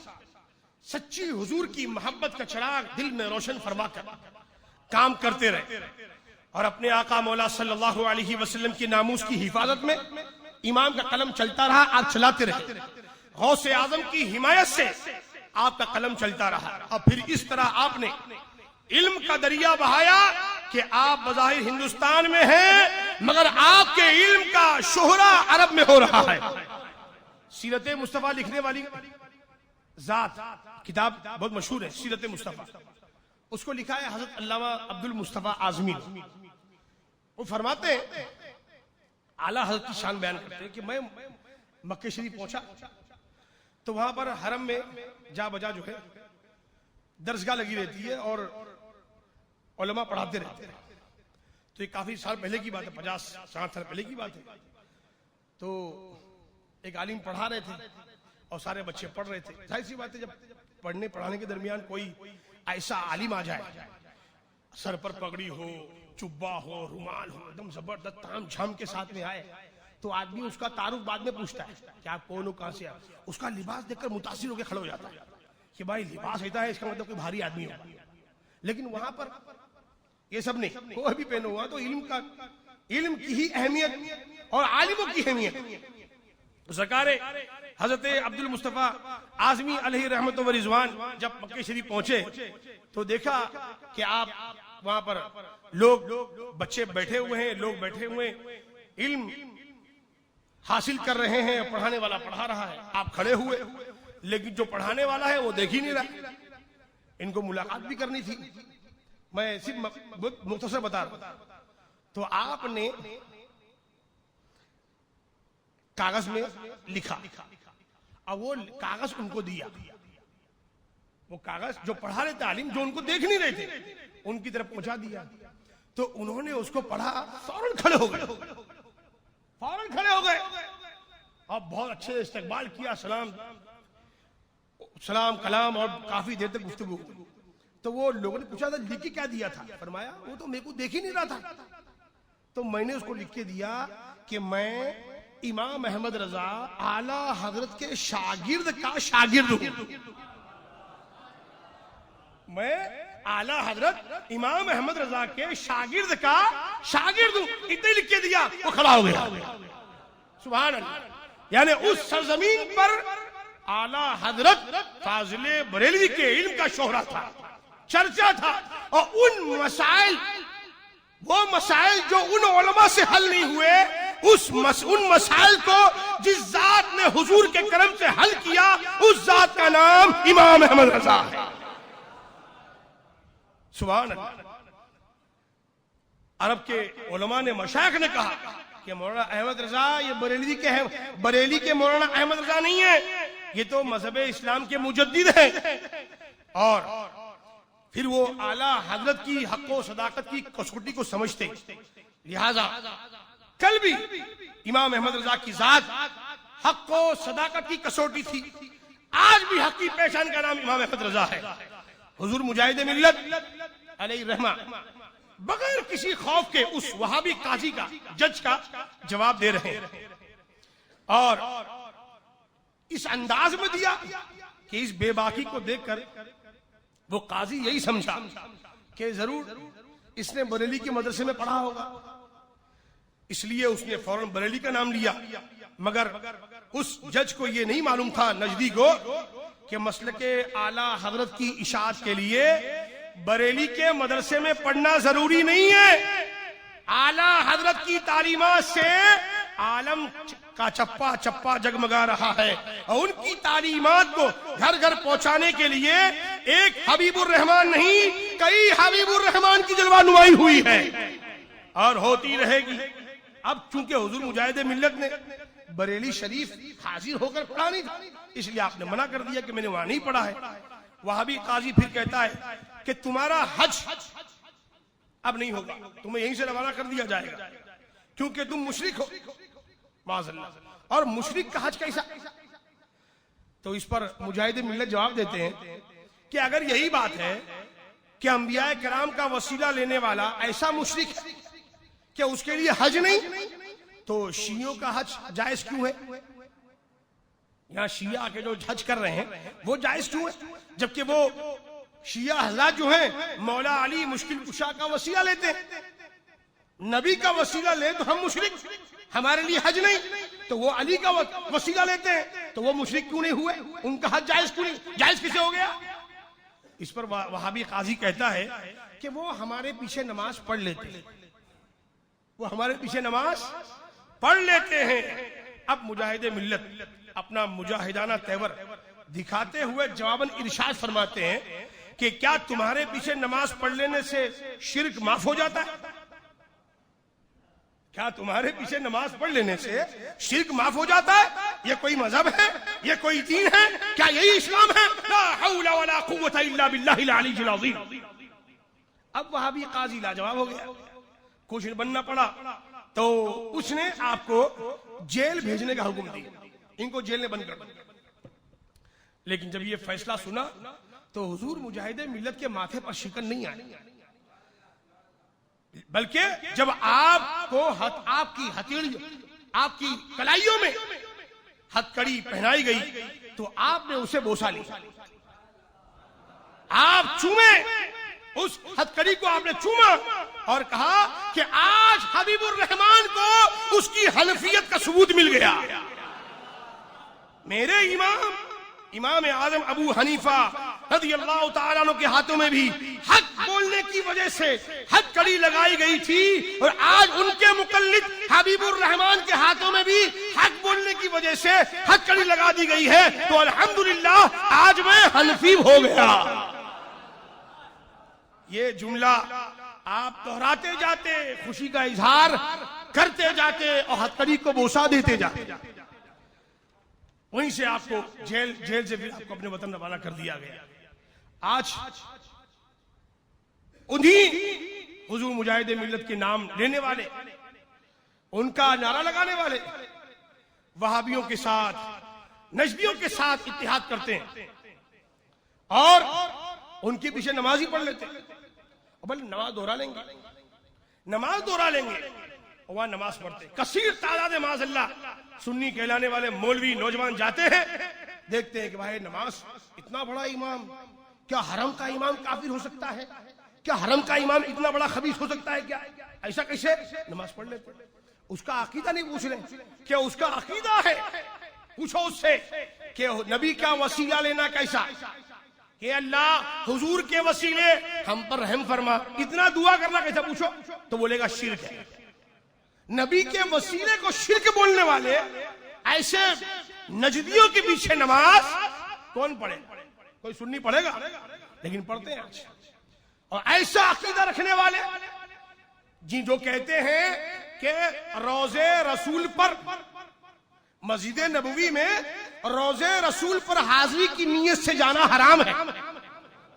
सच्ची हुजूर की मोहब्बत का चिराग दिल में रोशन फरमा कर काम करते रहे और अपने आका मौला सल्लल्लाहु अलैहि वसल्लम की नामूस की हिफाजत में इमाम का कलम चलता रहा, आप चलाते रहे। गौसे आजम की हिमायत से आपका कलम चलता रहा और फिर इस तरह आपने इल्म का दरिया बहाया कि आप बज़ाहिर हिंदुस्तान में हैं मगर आपके इल्म का शोहरा अरब में हो रहा है। सीरत मुस्तफा लिखने वाली जात किताब बहुत मशहूर है, सीरत मुस्तफा। उसको लिखा है हजरत अल्लामा अब्दुल मुस्तफा आजमी। वो फरमाते हैं, आला हजरत की शान बयान करते हैं कि मैं मक्के शरीफ पहुंचा तो वहां पर हरम में जा बजा जो है दरसगाह लगी रहती है और उलमा पढ़ाते रहते हैं। तो ये काफी साल पहले की बात है, 50-60 साल पहले की बात है। तो एक आलिम पढ़ा रहे थे और सारे बच्चे पढ़ रहे थे। जाहिर सी बात है जब पढ़ने पढ़ाने के दरमियान कोई ऐसा आलिम आ जाए, सर पर पगड़ी हो, चुब्बा हो, रुमाल हो, एकदम जबरदस्त ताम झाम के साथ में आए तो आदमी उसका तारुफ बाद में पूछता है कि आप कौन हो, कहां से आए। उसका लिबास देखकर मुतासिर होकर खड़ा हो जाता है कि भाई लिबास ऐसा है, इसका मतलब कोई भारी आदमी है। लेकिन वहां पर ये सब नहीं, कोई भी पहनो हुआ तो इल्म की ही अहमियत और आलिमों की अहमियत। सरकार हजरत अब्दुल मुस्तफा आजमी अलैहि रहमत व रिजवान जब मक्के शरीफ पहुंचे तो देखा कि आप वहां पर लोग बच्चे बैठे हुए हैं, लोग बैठे हुए इल्म हासिल कर रहे हैं, पढ़ाने वाला पढ़ा रहा है, आप खड़े हुए, लेकिन जो पढ़ाने वाला है वो देख ही नहीं रहा। इनको मुलाकात भी करनी थी, मैं सिर्फ मुख्तसर बता रहा हूं। तो आपने कागज में लिखा, अब वो कागज उनको दिया। वो कागज जो पढ़ा रहे तालीम जो उनको देख नहीं रहे थे उनकी तरफ पहुंचा दिया। तो उन्होंने उसको पढ़ा, फौरन खड़े हो गए, फौरन खड़े हो गए और बहुत अच्छे से इस्तकबाल किया, सलाम कलाम और काफी देर तक गुफ्तगू। तो वो लोगों ने पूछा था लिख के क्या दिया था, फरमाया वो तो मेरे को देख ही नहीं रहा था। तो मैंने उसको लिख के दिया कि मैं इमाम अहमद रजा आला हजरत के शागिर्द का शागिर्द हूं। मैं आला हजरत इमाम अहमद रजा के शागिर्द का शागिर्द हूं, इतने लिख के दिया, वो खड़ा हो गया। सुभान अल्लाह। यानी उस सरजमीन पर आला हजरत फाजिले बरेलवी के इल्म का शोहरा था, चर्चा था। और उन मसाइल, वो मसाइल जो उन उलमा से हल नहीं हुए, उन मसाइल को जिस जात ने हुजूर के करम से हल किया उस जात का नाम इमाम अहमद रजा है। सुभान अल्लाह। अरब के उलमा ने, मशाइख ने कहा कि मौलाना अहमद रजा ये बरेली के हैं, बरेली के मौलाना अहमद रजा नहीं है, ये तो मजहब इस्लाम के मुजद्दिद हैं। और फिर वो आला हजरत की हक व सदाकत की कसौटी को समझते, लिहाजा कल भी इमाम अहमद रजा की जात हक व सदाकत की कसौटी थी, आज भी हक की पहचान का नाम इमाम अहमद रजा है। हुजूर मुजाहिद मिल्लत अलैहि रहमा बगैर किसी खौफ के उस वहाबी काजी का, जज का जवाब दे रहे हैं और इस अंदाज में दिया कि इस बेबाकी को देखकर वो काजी यही समझा कि जरूर इसने बरेली के मदरसे में पढ़ा होगा, इसलिए उसने फौरन बरेली का नाम लिया। मगर उस जज को यह नहीं मालूम था, नजदी को, कि मसलके आला हजरत की इशाअत के लिए बरेली के मदरसे में पढ़ना जरूरी नहीं है। आला हजरत की तालीमात से आलम का चप्पा चप्पा जगमगा रहा है और उनकी तालीमात को घर घर पहुंचाने के लिए एक हबीबुर रहमान नहीं, कई हबीबुर रहमान की जलवा नुमाई हुई है और होती रहेगी। अब चूंकि हुजूर मुजाहिद मिल्लत ने बरेली शरीफ हाजिर होकर पढ़ा नहीं था, इसलिए आपने मना कर दिया कि मैंने वहां नहीं पढ़ा है। वहां भी काजी फिर कहता है कि तुम्हारा हज अब नहीं होगा, तुम्हें यहीं से रवाना कर दिया जाएगा क्योंकि तुम मुशरिक हो, माज़अल्लाह। और मुशरिक का हज कैसा? तो इस पर मुजाहिद मिल्लत जवाब देते हैं कि अगर यही बात है कि अंबिया किराम का वसीला लेने वाला ऐसा मुशरिक है कि उसके लिए हज नहीं, तो शियों का हज जायज क्यों है? यहां शिया के जो हज कर रहे हैं वो जायज क्यों है, जबकि वो शिया हज़रात जो हैं मौला अली मुश्किल कुशा का वसीला लेते हैं। नबी का वसीला ले तो हम मुशरिक, हमारे लिए हज नहीं, तो वो अली का वसीला लेते हैं तो वो मुशरिक क्यों नहीं हुए? उनका हज जायज क्यों नहीं? जायज किसे हो गया? इस पर वहाबी काजी कहता है कि वो हमारे पीछे नमाज पढ़ लेते हैं, वो हमारे पीछे नमाज पढ़ लेते हैं। अब मुजाहिद मिल्लत अपना मुजाहिदाना तेवर दिखाते हुए जवाबन इरशाद फरमाते हैं कि क्या तुम्हारे पीछे नमाज पढ़ लेने से शिर्क माफ हो जाता है? क्या तुम्हारे पीछे नमाज पढ़ लेने से शिर्क माफ हो जाता है? ये कोई मजहब है? ये कोई दीन है? क्या यही इस्लाम है? ला हौला वला कुव्वता इल्ला बिल्लाहिल अलीय्यिल अज़ीम। अब वहां भी काजी लाजवाब हो गया, कुछ बनना पड़ा, तो उसने आपको जेल भेजने का हुक्म दिया, इनको जेल में बंद कर दिया। लेकिन जब ये फैसला सुना तो हुजूर मुजाहिद मिल्लत के माथे पर शिकन नहीं आई, बल्कि जब आपको आपकी हथेली, आपकी कलाइयों में हथकड़ी पहनाई गई तो आपने उसे बोसा लिया, आप चूमे, उस हथकड़ी को आपने चूमा और कहा कि आज हबीबुर रहमान को उसकी हनफियत का सबूत मिल गया। मेरे इमाम आजम अबू हनीफा रज़ियल्लाहु ताला अन्हु के हाथों में भी हक बोलने की वजह से हथकड़ी लगाई गई थी और आज उनके मुकल्लिद हबीबुर रहमान के हाथों में भी हक बोलने की वजह से हथकड़ी लगा दी गई है। तो अल्हम्दुलिल्लाह आज मैं हनफी हो गया। ये जुमला आप दोहराते जाते, खुशी का इजहार करते जाते और हथकड़ी को बोसा देते जाते, वहीं से आपको जेल से फिर आपको अपने वतन रवाना कर दिया गया। आज उन्हीं हुजूर मुजाहिद मिल्लत के नाम लेने वाले, उनका नारा लगाने वाले वहाबियों के साथ, नजदियों के साथ इत्तेहाद करते हैं और उनके पीछे नमाज ही पढ़ लेते हैं। बल नमाज दोहरा लेंगे और वहां नमाज पढ़ते, कसीर तादाद माज़अल्लाह सुन्नी कहलाने वाले मौलवी नौजवान जाते हैं, देखते हैं कि भाई नमाज इतना बड़ा इमाम, क्या हरम का इमाम काफिर हो सकता है? क्या हरम का इमाम इतना बड़ा खबीस हो सकता है? क्या ऐसा कैसे? नमाज पढ़ लेते, उसका अकीदा नहीं पूछ रहे, क्या उसका अकीदा है? पूछो उससे कि नबी का वसीला लेना कैसा, कि अल्लाह हुजूर के वसीले हम पर रहम फरमा, इतना दुआ करना कैसा? पूछो तो बोलेगा शिर्क है। नबी के वसीले को शिर्क बोलने वाले ऐसे नजदियों के पीछे नमाज कौन पढ़े? कोई सुन्नी पढ़ेगा? लेकिन पढ़ते हैं आज। और ऐसा अकीदा रखने वाले जी जो कहते हैं कि रोजे रसूल पर, मस्जिद नबवी में रोजे रसूल पर हाजिरी की नीयत से जाना हराम है,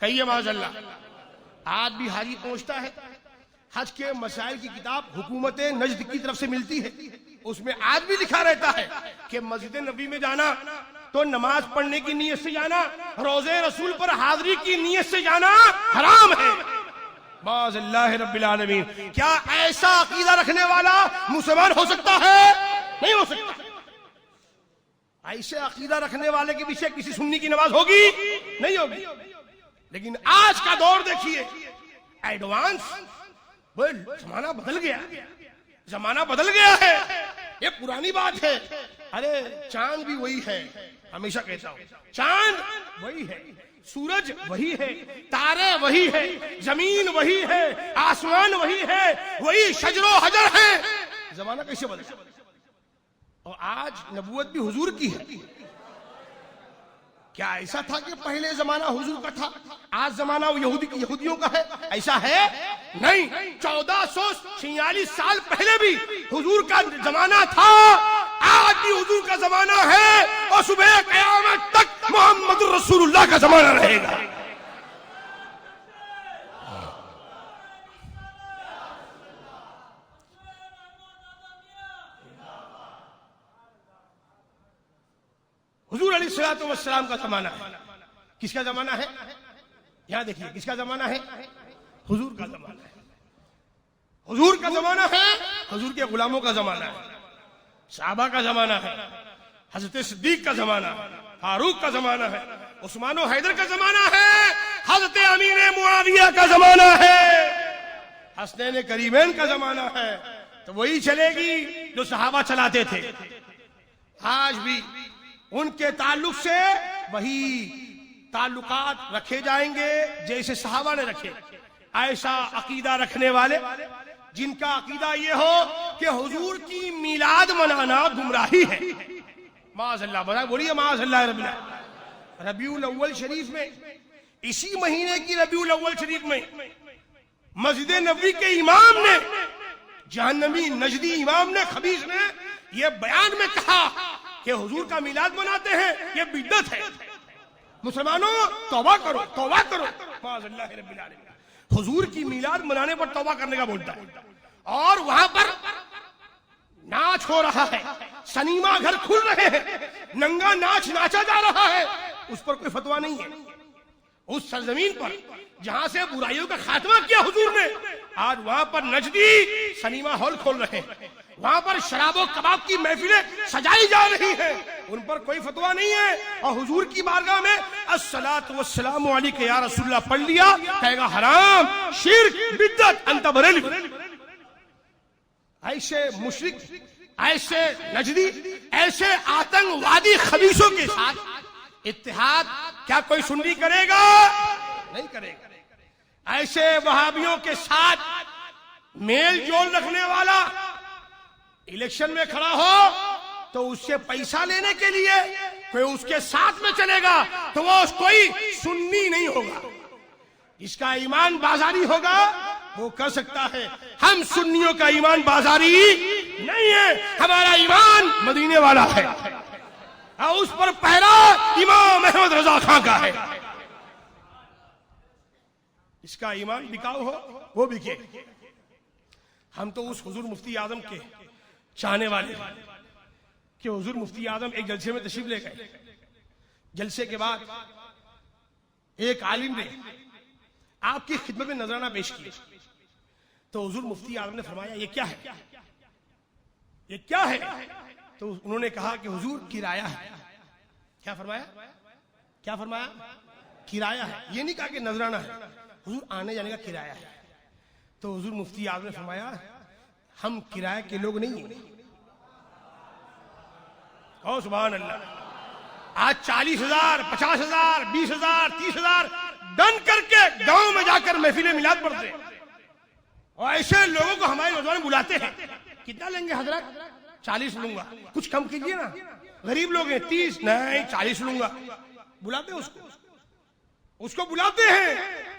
कहिए माज़अल्लाह। आज भी हाजी पहुंचता है, हज के मसाइल की किताब हुकूमत नजद की तरफ से मिलती है, उसमें आज भी लिखा रहता है कि मस्जिद नबी में जाना तो नमाज पढ़ने की नीयत से जाना, रोजे रसूल पर हाजिरी की नीयत से जाना हराम है। माज़अल्लाह रब्बिल आलमीन। क्या ऐसा अकीदा रखने वाला मुसलमान हो सकता है? नहीं हो सकता। ऐसे अकीदा रखने वाले के पीछे किसी सुन्नी की नमाज होगी? नहीं होगी। लेकिन आज का दौर देखिए, एडवांस, जमाना बदल गया, जमाना बदल गया है। ये पुरानी बात है। अरे चांद भी वही है, हमेशा कहता हूं, चांद वही है, सूरज वही है, तारे वही है, जमीन वही है, आसमान वही है, वही शजरो हजर है। जमाना कैसे बदला? और आज नबूवत भी हुजूर की है। क्या ऐसा था कि पहले जमाना हुजूर का था, आज जमाना यहूदियों का है? ऐसा है नहीं। 1446 साल पहले भी हुजूर का जमाना था, आज भी हुजूर का जमाना है, और सुबह क़यामत तक मोहम्मद रसूलुल्लाह का जमाना रहेगा। हुजूर अलैहिस्सलातु वस्सलाम का जमाना है। किसका जमाना है? यहां देखिए, किसका जमाना है? हुजूर का जमाना है। हुजूर का जमाना है, हुजूर के गुलामों का जमाना है, सहाबा का जमाना है, हजरत सिद्दीक का जमाना है, फारूक का जमाना है, उस्मान और हैदर का जमाना है, हजरत अमीर मुआविया का जमाना है, हसनैन करीमैन का जमाना है। तो वही चलेगी जो सहाबा चलाते थे। आज भी उनके ताल्लुक से वही ताल्लुकात रखे जाएंगे जैसे सहाबा ने रखे। ऐसा अकीदा रखने वाले जिनका अकीदा ये हो कि हुजूर की मिलाद मनाना गुमराही है, माज़अल्लाह, बता बोलिए माज़अल्लाह। रबीउल अव्वल शरीफ में, इसी महीने की रबीउल अव्वल शरीफ में मस्जिद नबवी के इमाम ने, जहन्नमी नजदी इमाम ने, खबीस ने, यह बयान में कहा कि हुजूर का मिलाद मनाते हैं, ये बिदअत है। मुसलमानों तौबा करो, तौबा करो। माज़अल्लाह रब्बिल आलमीन हुजूर की मिलाद मनाने पर तौबा करने का बोलता है, और वहां पर नाच हो रहा है, सनीमा घर खुल रहे हैं, नंगा नाच नाचा जा रहा है, उस पर कोई फतवा नहीं है। उस सरजमीन पर जहां से बुराइयों का खात्मा किया हुजूर ने, आज वहां पर नजदी सनीमा हॉल खोल रहे हैं, वहां पर शराबो कबाब की महफिलें सजाई जा रही हैं, उन पर कोई फतवा नहीं है। और हुजूर की बारगाह में अस्सलातु वस्सलामु अलैका या रसूलल्लाह पढ़ लिया, कहेगा हराम, शिर्क, बिदअत, अंत बरेली। ऐसे मुशरिक, ऐसे नजदी, ऐसे आतंकवादी खबीसों के साथ इत्तेहाद क्या कोई सुन्नी करेगा? नहीं करेगा। ऐसे वहाबियों के साथ मेल जोल रखने वाला इलेक्शन में खड़ा हो तो उससे पैसा लेने के लिए कोई उसके साथ में चलेगा तो वो कोई सुन्नी नहीं होगा। जिसका ईमान बाजारी होगा वो कर सकता है। हम सुन्नियों का ईमान बाजारी नहीं है, हमारा ईमान मदीने वाला है, और उस पर पहरा इमाम अहमद रजा खां का है। इसका ईमान बिकाऊ हो वो बिके। हम तो उस हुजूर मुफ्ती आजम के चाहने वाले कि हुजूर मुफ्ती आजम एक जलसे में तशरीफ ले गए। जलसे के बाद एक आलिम ने आपकी खिदमत में नजराना पेश किया, तो हुजूर मुफ्ती आजम ने फरमाया ये क्या है, ये क्या है? तो उन्होंने कहा कि हुजूर किराया है। क्या फरमाया? क्या फरमाया? किराया है। ये नहीं कहा कि नजराना है, हुजूर आने जाने का किराया है। तो हुजूर मुफ्ती आजम ने फरमाया हम किराए के लोग नहीं हैं। ओ सुभान अल्लाह। आज 40,000, 50,000, 20,000, 30,000 डन करके गांव में जाकर महफिले मिलाद पढ़ते हैं, और ऐसे लोगों को हमारे नौजवान बुलाते हैं। कितना लेंगे हजरत? 40 लूंगा। कुछ कम कीजिए ना, गरीब लोग हैं। 30 नहीं, 40 लूंगा। बुलाते हैं उसको बुलाते हैं,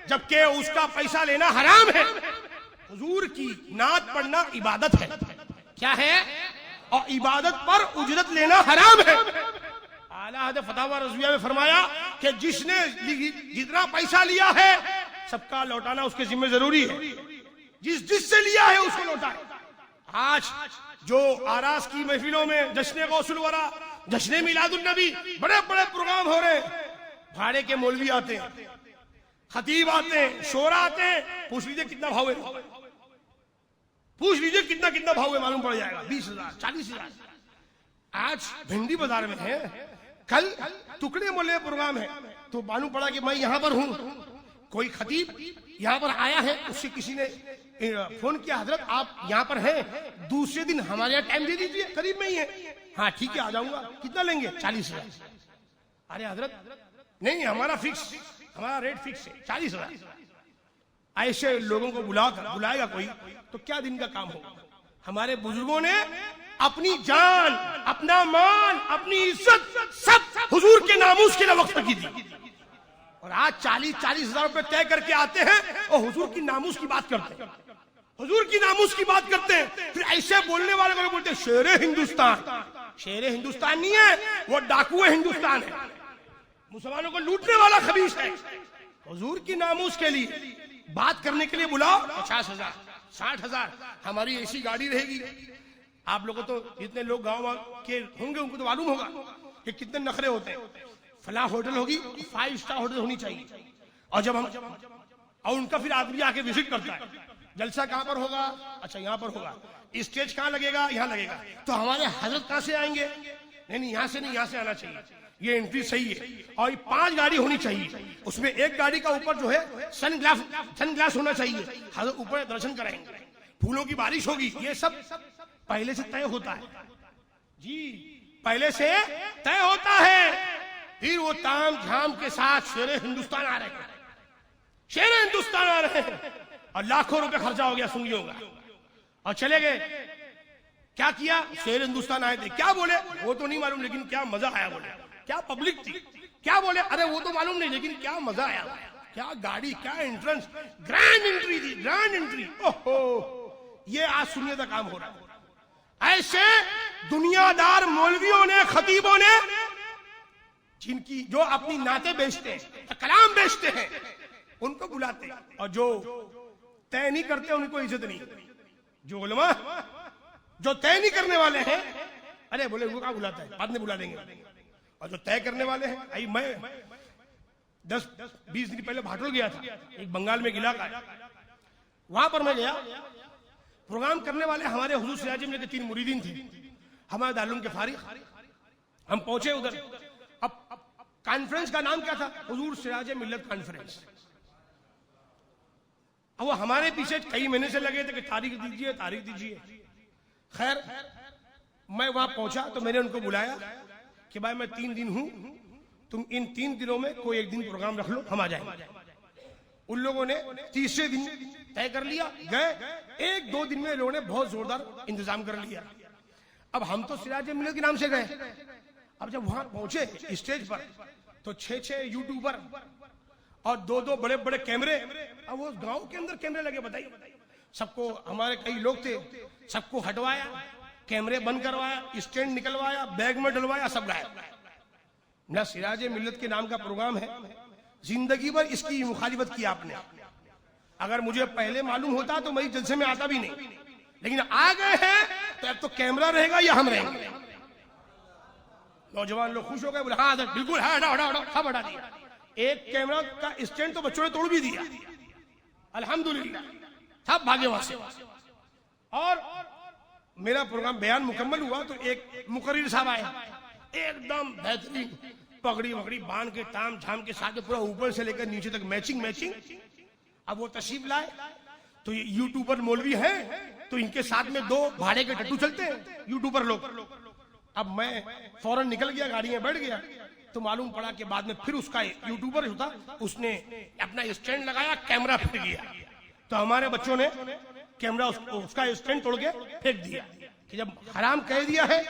जबकि उसका पैसा लेना हराम है। हुजूर की नात पढ़ना इबादत है। क्या है? और इबादत पर उजरत लेना हराम है। आला हज़रत फतावा रज़विया में फरमाया कि जिसने जितना पैसा लिया है सबका लौटाना उसके जिम्मे जरूरी है। जिससे लिया है उसको लौटाए। आज जो आरास की महफिलों में जश्न गौसुल वरा, जश्न मिलादुन नबी, बड़े बड़े प्रोग्राम हो रहे हैं, भाड़े के मौलवी आते हैं, खतीब आते हैं, शोरा आते हैं। पूछ लीजिए कितना भाव है, पूछ लीजिए कितना कितना भाव है, मालूम पड़ जाएगा। 20,000, 40,000। आज भिंडी बाजार में है, कल टुकड़े मोहल्ले प्रोग्राम है, तो मालूम पड़ा कि मैं यहाँ पर हूँ। कोई खतीब यहाँ पर आया है, उससे किसी ने फोन किया, हजरत आप यहाँ पर हैं, दूसरे दिन हमारे यहाँ टाइम दे दीजिए, करीब में ही है। हाँ ठीक है, आ जाऊंगा। कितना लेंगे? 40,000। अरे हजरत नहीं, हमारा फिक्स, हमारा रेट फिक्स है 40,000। ऐसे लोगों को बुलाएगा कोई तो क्या दिन का काम होगा? हमारे बुजुर्गों ने अपनी जान, अपना मान, अपनी इज्जत सब हुजूर के नामूस के लिए वक्फ की थी। और आज 40,000 रुपए तय करके आते हैं और हुजूर की नामूस की बात करते हैं, हुजूर की नामूस की बात करते हैं। फिर ऐसे बोलने वाले को बोलते हैं शेरे हिंदुस्तान। शेरे हिंदुस्तान नहीं है, वो डाकू हिंदुस्तान है, मुसलमानों को लूटने वाला खबीस है। हुजूर की नामूस के लिए बात करने के लिए बुलाओ, 50,000, 60,000, हमारी ऐसी गाड़ी रहेगी। आप लोगों तो जितने लोग गांव के होंगे उनको तो मालूम होगा कि कितने नखरे होते हैं। फला होटल होगी, 5 स्टार होटल होनी चाहिए। और जब हम और उनका फिर आदमी आके विजिट करता है, जलसा कहां पर होगा? अच्छा यहाँ पर होगा। स्टेज कहां लगेगा? यहाँ लगेगा। तो हमारे हजरत कहां से आएंगे? नहीं, यहाँ से नहीं, यहाँ से आना चाहिए, ये एंट्री सही है। और 5 गाड़ी होनी चाहिए, उसमें एक गाड़ी का ऊपर जो है सनग्लास होना चाहिए, हजरत ऊपर दर्शन कराएंगे। फूलों की बारिश होगी, ये सब पहले से तय होता है जी, पहले से तय होता है। फिर वो ताम झाम के साथ शेरे हिंदुस्तान आ रहे हैं, शेरे हिंदुस्तान आ रहे हैं, और लाखों रुपए खर्चा हो गया सुंगियों का, और चले गए। क्या किया? शेर हिंदुस्तान आए थे, क्या बोले वो तो नहीं मालूम, लेकिन क्या मजा आया बोले, क्या पब्लिक थी, क्या बोले अरे वो तो मालूम नहीं, लेकिन क्या मजा आया, क्या गाड़ी, क्या एंट्रेंस, ग्रैंड एंट्री थी, ग्रैंड एंट्री। ओहो, ये आज सुनिए का काम हो रहा है। ऐसे दुनियादार मौलवियों ने, खतीबों ने, जिनकी जो अपनी नाते बेचते हैं, कलाम बेचते हैं, उनको बुलाते हैं, और जो तय नहीं करते उनको इज्जत नहीं। जो उलमा जो तय नहीं करने वाले हैं, अरे बोले वो क्या बुलाता है, बाद में बुला देंगे। और जो तय करने वाले हैं, आई मैं 10-20 दिन पहले भाटोल गया था, एक बंगाल में इलाका है, वहां पर मैं गया। प्रोग्राम करने वाले हमारे हुजूर सिराज मिल्लत के 3 मुरीदीन थे, हमारे दारुल के फारिग। हम पहुंचे उधर। अब कॉन्फ्रेंस का नाम क्या था? हुजूर सिराज मिल्लत कॉन्फ्रेंस। अब वो हमारे पीछे कई महीने से लगे थे कि तारीख दीजिए, तारीख दीजिए। खैर मैं वहां पहुंचा तो मैंने उनको बुलाया कि भाई मैं 3 दिन हूं, तुम इन 3 दिनों में कोई एक दिन प्रोग्राम रख लो, हम आ जाएंगे। उन लोगों ने तीसरे दिन तय कर लिया, गए। 1-2 दिन में लोगों ने बहुत जोरदार इंतजाम कर लिया। अब हम तो सिराज मिल्लत के नाम से गए। अब जब वहां पहुंचे स्टेज पर तो 6 यूट्यूबर और 2 बड़े बड़े कैमरे। अब वो गांव के अंदर कैमरे लगे, बताइए। सबको, हमारे कई लोग थे, सबको हटवाया, कैमरे बंद करवाया, स्टैंड निकलवाया, बैग में डलवाया, सब गायब। ना सिराज मिल्लत के नाम का प्रोग्राम है, जिंदगी भर इसकी मुखालिफत की आपने। अगर मुझे पहले मालूम होता तो मैं जलसे में आता भी नहीं, लेकिन आ गए हैं तो अब तो कैमरा रहेगा या हम रहेंगे। नौजवान लोग खुश हो गए, बोले हाँ बिल्कुल, हाँ हटाओ, सब हटा दिया। एक कैमरा का स्टैंड तो बच्चों ने तोड़ भी दिया, अल्हम्दुलिल्लाह, सब भागे वहां से। और मेरा प्रोग्राम बयान मुकम्मल हुआ तो एक मुकर्रिर साहब आए, एकदम बेहतरीन पगड़ी वगड़ी बांध के, ताम झाम के साथ, पूरा ऊपर से लेकर नीचे तक मैचिंग। अब वो तशरीफ लाए तो ये यूट्यूबर मौलवी हैं, तो इनके साथ में 2 भाड़े के टट्टू चलते हैं यूट्यूबर लोग। अब मैं फौरन निकल गया, गाड़ी में बैठ गया, तो मालूम पड़ा कि बाद में फिर उसका यूट्यूबर होता, उसने अपना स्टैंड लगाया, कैमरा फेंक गया। तो हमारे बच्चों ने कैमरा उसका स्टैंड तोड़ के फेंक दिया कि जब हराम कह दिया है,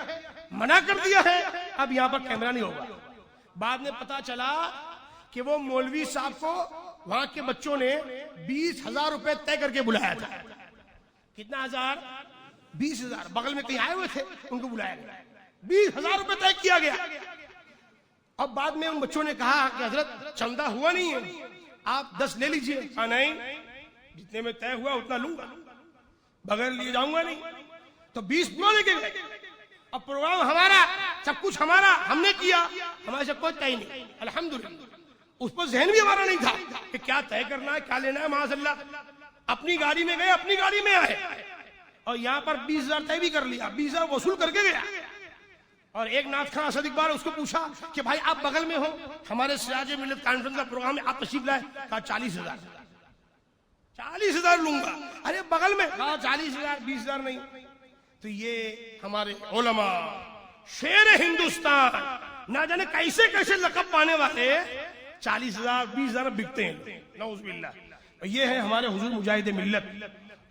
मना कर दिया है, अब यहाँ पर कैमरा नहीं होगा। बाद में पता चला कि वो मौलवी साहब को वहां के बच्चों ने 20,000 रुपए तय करके बुलाया था। कितना हजार? 20,000। बगल में कहीं आए हुए थे, उनको बुलाया गया, 20,000 रुपए तय किया गया। अब बाद में उन बच्चों ने कहा कि हजरत चंदा हुआ नहीं है, आप 10 ले लीजिए। कहा नहीं, जितने में तय हुआ उतना लूंगा, बगैर लिए जाऊंगा नहीं। तो 20 पूरा लेके गए। अब प्रोग्राम हमारा, सब कुछ हमारा, हमने किया, हमारे से कोई तय नहीं, अल्हम्दुलिल्लाह। उस पर जहन भी हमारा नहीं था कि क्या तय करना है, क्या लेना है। माशाअल्लाह अपनी गाड़ी में गए, अपनी गाड़ी में आए, और यहाँ पर 20,000 तय भी कर लिया, 20,000 वसूल करके गया। और एक नाथ खां असद इकबाल, उसको पूछा कि भाई आप बगल में हो, हमारे सिराज मिल्लत कॉन्फ्रेंस का प्रोग्राम है, आप तशरीफ लाए। कहा 40,000। 40,000 लूंगा। अरे बगल में। कहा 40,000, 20,000 नहीं। तो ये हमारे उलमा शेर हिंदुस्तान ना जाने कैसे कैसे लकब पाने वाले 40,000, 20,000 बिकते हैं, नऊज़ुबिल्लाह। ये है हमारे हुजूर मुजाहिद मिल्लत,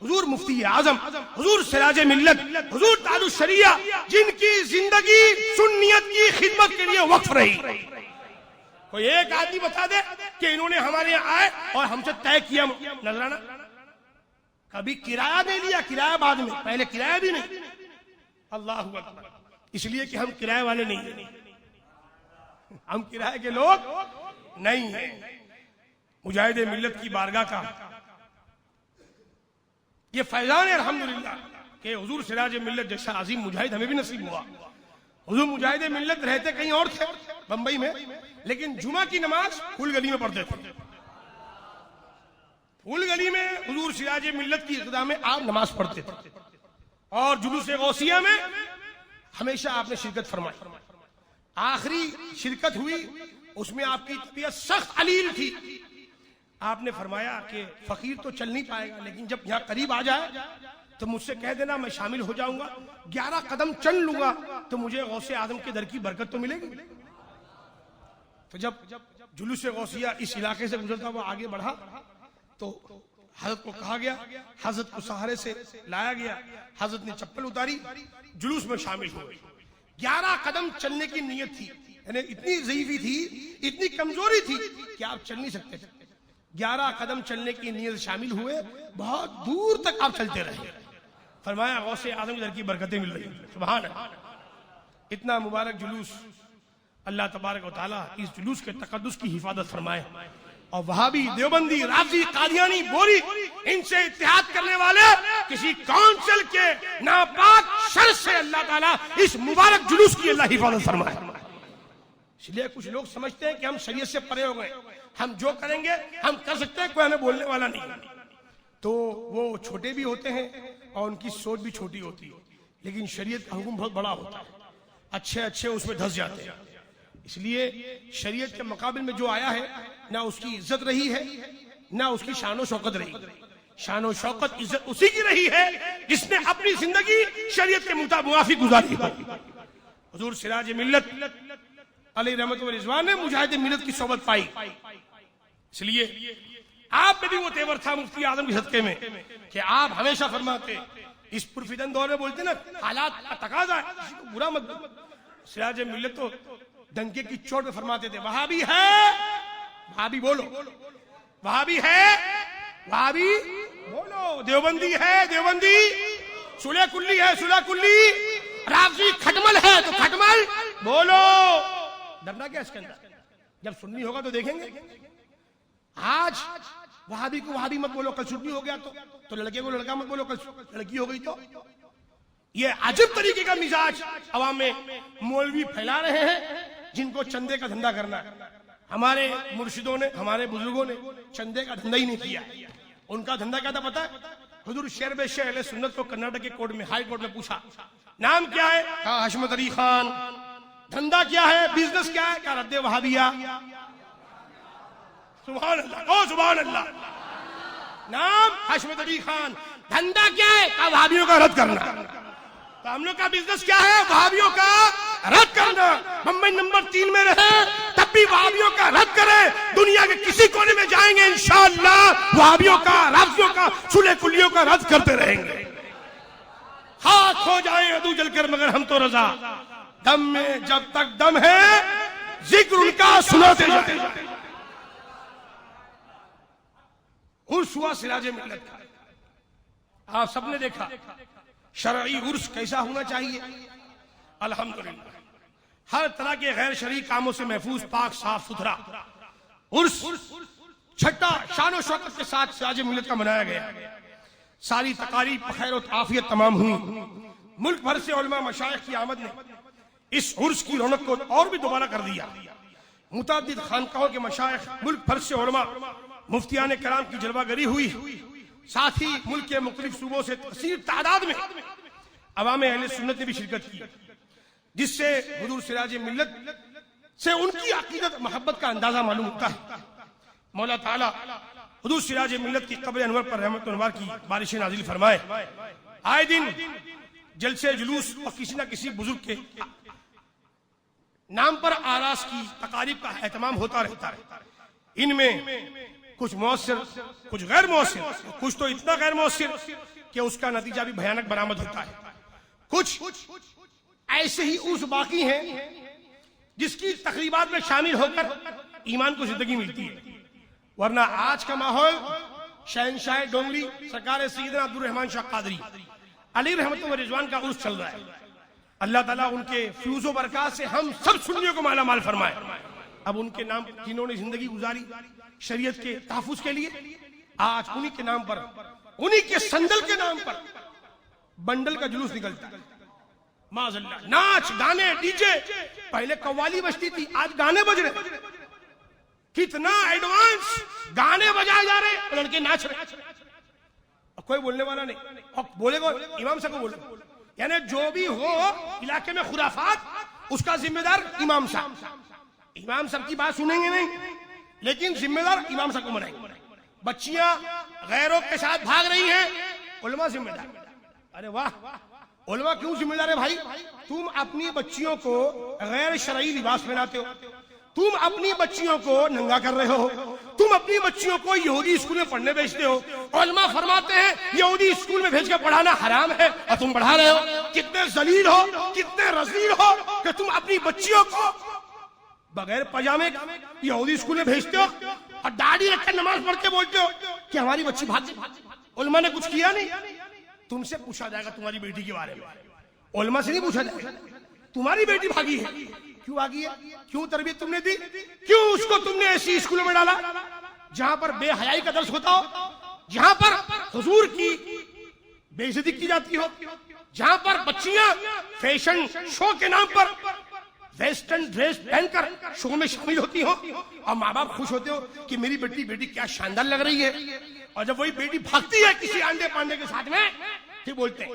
हुजूर मुफ्ती आजम, हुजूर सिराज मिल्लत, हुजूर ताजुश शरिया, जिनकी जिंदगी सुन्नियत की खिदमत के लिए वक्फ रही। कोई एक आदमी बता दे कि इन्होंने हमारे यहाँ आए और हमसे तय किया नजराना। कभी किराया नहीं लिया, किराया बाद में, पहले किराया भी नहीं। अल्लाह अकबर। इसलिए कि हम किराए वाले नहीं हैं, हम किराए के लोग नहीं हैं। मुजाहिद मिल्लत की बारगाह का ये फैजान है अल्हम्दुलिल्लाह कि हुजूर सिराज मिल्लत जैसा अजीम मुजाहिद हमें भी नसीब हुआ। हुजूर मुजाहिद मिल्लत रहते कहीं और थे, बंबई में, लेकिन जुमा की नमाज फूल गली में पढ़ते थे। फूल गली में हुजूर सिराज मिल्लत की इक़्तिदा में आप नमाज पढ़ते थे और जुलूस गौसिया में हमेशा आपने शिरकत फरमाई। आखिरी शिरकत हुई, उसमें आपकी तबीयत सख्त अलील थी। आपने फरमाया कि फकीर तो चल नहीं पाएगा, लेकिन जब यहाँ करीब आ जाए तो मुझसे कह देना, मैं शामिल हो जाऊंगा। 11 कदम चल लूंगा तो मुझे गौसे आदम के दर की बरकत तो मिलेगी। तो जब जुलूस गौसिया इस इलाके से गुजरता हुआ आगे बढ़ा तो हजरत को कहा गया, हजरत को सहारे से लाया गया। हजरत ने चप्पल उतारी, जुलूस में शामिल हुए। 11 कदम चलने की नीयत थी, यानी इतनी ज़ईफ़ी थी, इतनी कमजोरी थी कि आप चल नहीं सकते थे। 11 कदम चलने की नीयत शामिल हुए, बहुत दूर तक आप चलते रहे। फरमाया गौसे आदम की दर की बरकतें मिल रही। सुभान अल्लाह। इतना मुबारक जुलूस, अल्लाह तबारक व तआला इस जुलूस के तकद्दुस की हिफाजत फरमाए। और वहाबी, देवबंदी, राफी, कादियानी, बोरी, इनसे इत्तेहाद करने वाले किसी काउंसिल के नापाक शर से अल्लाह ताला इस मुबारक जुलूस की अल्लाह हिफाजत फरमाए। इसलिए कुछ लोग समझते हैं कि हम शरीयत से परे हो गए, हम जो करेंगे हम कर सकते हैं, कोई हमें बोलने वाला नहीं। तो वो छोटे भी होते हैं और उनकी सोच भी छोटी होती है, लेकिन शरीयत का हुक्म बहुत बड़ा होता है, अच्छे अच्छे उसमें धस जाते हैं। इसलिए शरीयत के मुकाबले में जो आया है, ना उसकी इज्जत रही है, ना उसकी शान व शौकत रही। शान व शौकत इज्जत उसी की रही है जिसने अपनी जिंदगी शरीयत के मुताबिक गुजारी हो। हुजूर सिराज मिल्लत अलैहि रहमत व रिज़वान ने मुजाहिद मिल्लत की सोबत पाई। इसलिए आप में भी वो तेवर था मुफ्ती आजम के सदके में कि आप हमेशा फरमाते, इस पुरफिदन दौर में बोलते ना, हालात का तकाजा है, किसी को बुरा मत बोलो। सिराज मिल्लत तो डंके की चोट पे फरमाते थे, वहाबी है, वहाबी बोलो, वहाबी है, वहाबी बोलो, देवबंदी है, देवबंदी, सुलह कुल्ली है, सुलह कुल्ली, राफी खटमल है तो खटमल बोलो। डरना क्या इसके अंदर? जब सुन्नी होगा तो देखेंगे। आज वहाबी को वहाबी मत बोलो, कल सुन्नी हो गया तो लड़के को लड़का मत बोलो, कल लड़की हो गई तो। ये अजब तरीके का मिजाज अवाम में मौलवी फैला रहे हैं, जिनको चंदे का धंधा करना है। हमारे मुर्शिदों ने, हमारे बुजुर्गों ने चंदे का धंधा ही नहीं किया। उनका धंधा क्या था पता है? हुजूर शेर बे शेर अहले सुन्नत को कर्नाटक के कोर्ट में, हाई कोर्ट में पूछा, नाम क्या है? कहा हशमत अली खान। धंधा क्या है, बिजनेस क्या है? क्या रद्दे वहाबिया। सुभान अल्लाह, ओ सुभान अल्लाह। नाम हशमत अली खान, धंधा क्या है? का वहाबियों का रद्द करना। तो हम लोग का बिजनेस क्या है? वहाबियों का रद्द करना। मुंबई नंबर 3 में रहे तब भी वहाबियों का रद्द करें, दुनिया के किसी कोने में जाएंगे इंशाअल्लाह वहाबियों का, राफियों का, सुलह कुल्लियों का रद्द करते रहेंगे। हाथ हो जाए अदू जलकर मगर हम तो रजा, दम में जब तक दम है जिक्र उनका सुनाते जाए। उर्स हुआ सिराज मिल्लत का, आप सबने देखा शरई उर्स कैसा होना चाहिए। अल्हम्दुलिल्लाह हर तरह के गैर शरई कामों से महफूज, पाक, साफ सुथरा उर्स छठा शान और शौकत के साथ सिराज मिल्लत का मनाया गया। सारी तकारीब खैर और आफियत तमाम हुई। मुल्क भर से उलमा मशाइख की आमद ने इस उर्स की रौनक को और भी दोबारा कर दिया। मुतादिद खानकाहों के मशाइख, मुल्क भर से उलमा, मुफ्तियान कराम की जलवागरी हुई। साथ ही मुल्क के मुख्तलिफ सूबों से कसीर तादाद में अवाम अहले सुन्नत ने भी शिरकत की। जिससे हुजूर सिराज मिल्लत से उनकी अकीदत मोहब्बत का अंदाजा मालूम होता है। मौला ताला हुजूर सिराज मिल्लत की कब्र अनवर पर रहमत अनवार की बारिशें नाजिल फरमाए। आए दिन जलसे जुलूस और किसी न किसी बुजुर्ग के नाम पर आरास की तकारीब का एहतमाम होता रहता है। इनमें कुछ मौसर, कुछ गैर मौसर, कुछ तो इतना गैर मौसर कि उसका नतीजा भी भयानक बरामद होता है। कुछ ऐसे ही उस बाकी हैं जिसकी तकरीबात में शामिल होकर ईमान को जिंदगी मिलती है। वरना आज का माहौल शहनशाह डोंगरी सरकार सैयदना अब्दुल रहमान शाह कादरी अली रहमत व रिजवान का उर्स चल रहा है। अल्लाह ताला उनके फ्यूज़ो बरकत से हम सब सुन्नियों को माला माल फरमाए। अब उनके नाम जिन्होंने जिंदगी गुजारी शरीयत के तहफ्फुज़ के लिए, आज उन्हीं के नाम पर, उन्हीं के संदल के नाम पर बंडल का जुलूस निकलता है। माज़अल्लाह, नाच गाने डीजे, पहले कव्वाली बजती थी, आज गाने बज रहे। कितना एडवांस गाने बजाए जा रहे और लड़के नाच रहे। कोई बोलने वाला नहीं, और बोलेगा इमाम साहब को बोले, यानी जो भी हो इलाके में खुराफात, उसका जिम्मेदार इमाम साहब। इमाम साहब की बात सुनेंगे नहीं, लेकिन जिम्मेदार इमाम साहब को मनाएंगे। बच्चियां गैरों के साथ भाग रही हैं, उलमा जिम्मेदार। अरे वाह, उलमा क्यों जिम्मेदार है भाई? तुम अपनी बच्चियों को गैर शरई लिबास पहनाते हो, तुम अपनी बच्चियों को नंगा कर रहे हो, तुम अपनी बच्चियों को यहूदी स्कूल में पढ़ने भेजते हो। उलमा फरमाते हैं यहूदी स्कूल में भेज कर पढ़ाना हराम है और तुम पढ़ा रहे हो। कितने जलील हो, कितने रजील हो कि तुम अपनी बच्चियों को बगैर पजामे यहूदी स्कूल में भेजते हो और दाढ़ी रखकर नमाज पढ़ के बोलते हो कि हमारी बच्ची भागी। उलमा ने कुछ किया नहीं। तुमसे पूछा जाएगा तुम्हारी बेटी के बारे में, उलमा से नहीं पूछा जाएगा। तुम्हारी बेटी भागी है, क्यों भागी है? क्यों तरबियत तुमने दी? क्यों उसको तुमने ऐसी स्कूल में डाला जहां पर बेहयाई का दर्स होता हो, जहां पर हुजूर की बेइज्जती की जाती हो, जहां पर बच्चियां फैशन शो के नाम पर वेस्टर्न ड्रेस पहनकर शो में शामिल होती हो और माँ बाप खुश होते हो कि मेरी बेटी क्या शानदार लग रही है। और जब वही बेटी भागती है किसी आंडे पांडे के साथ में, फिर बोलते हैं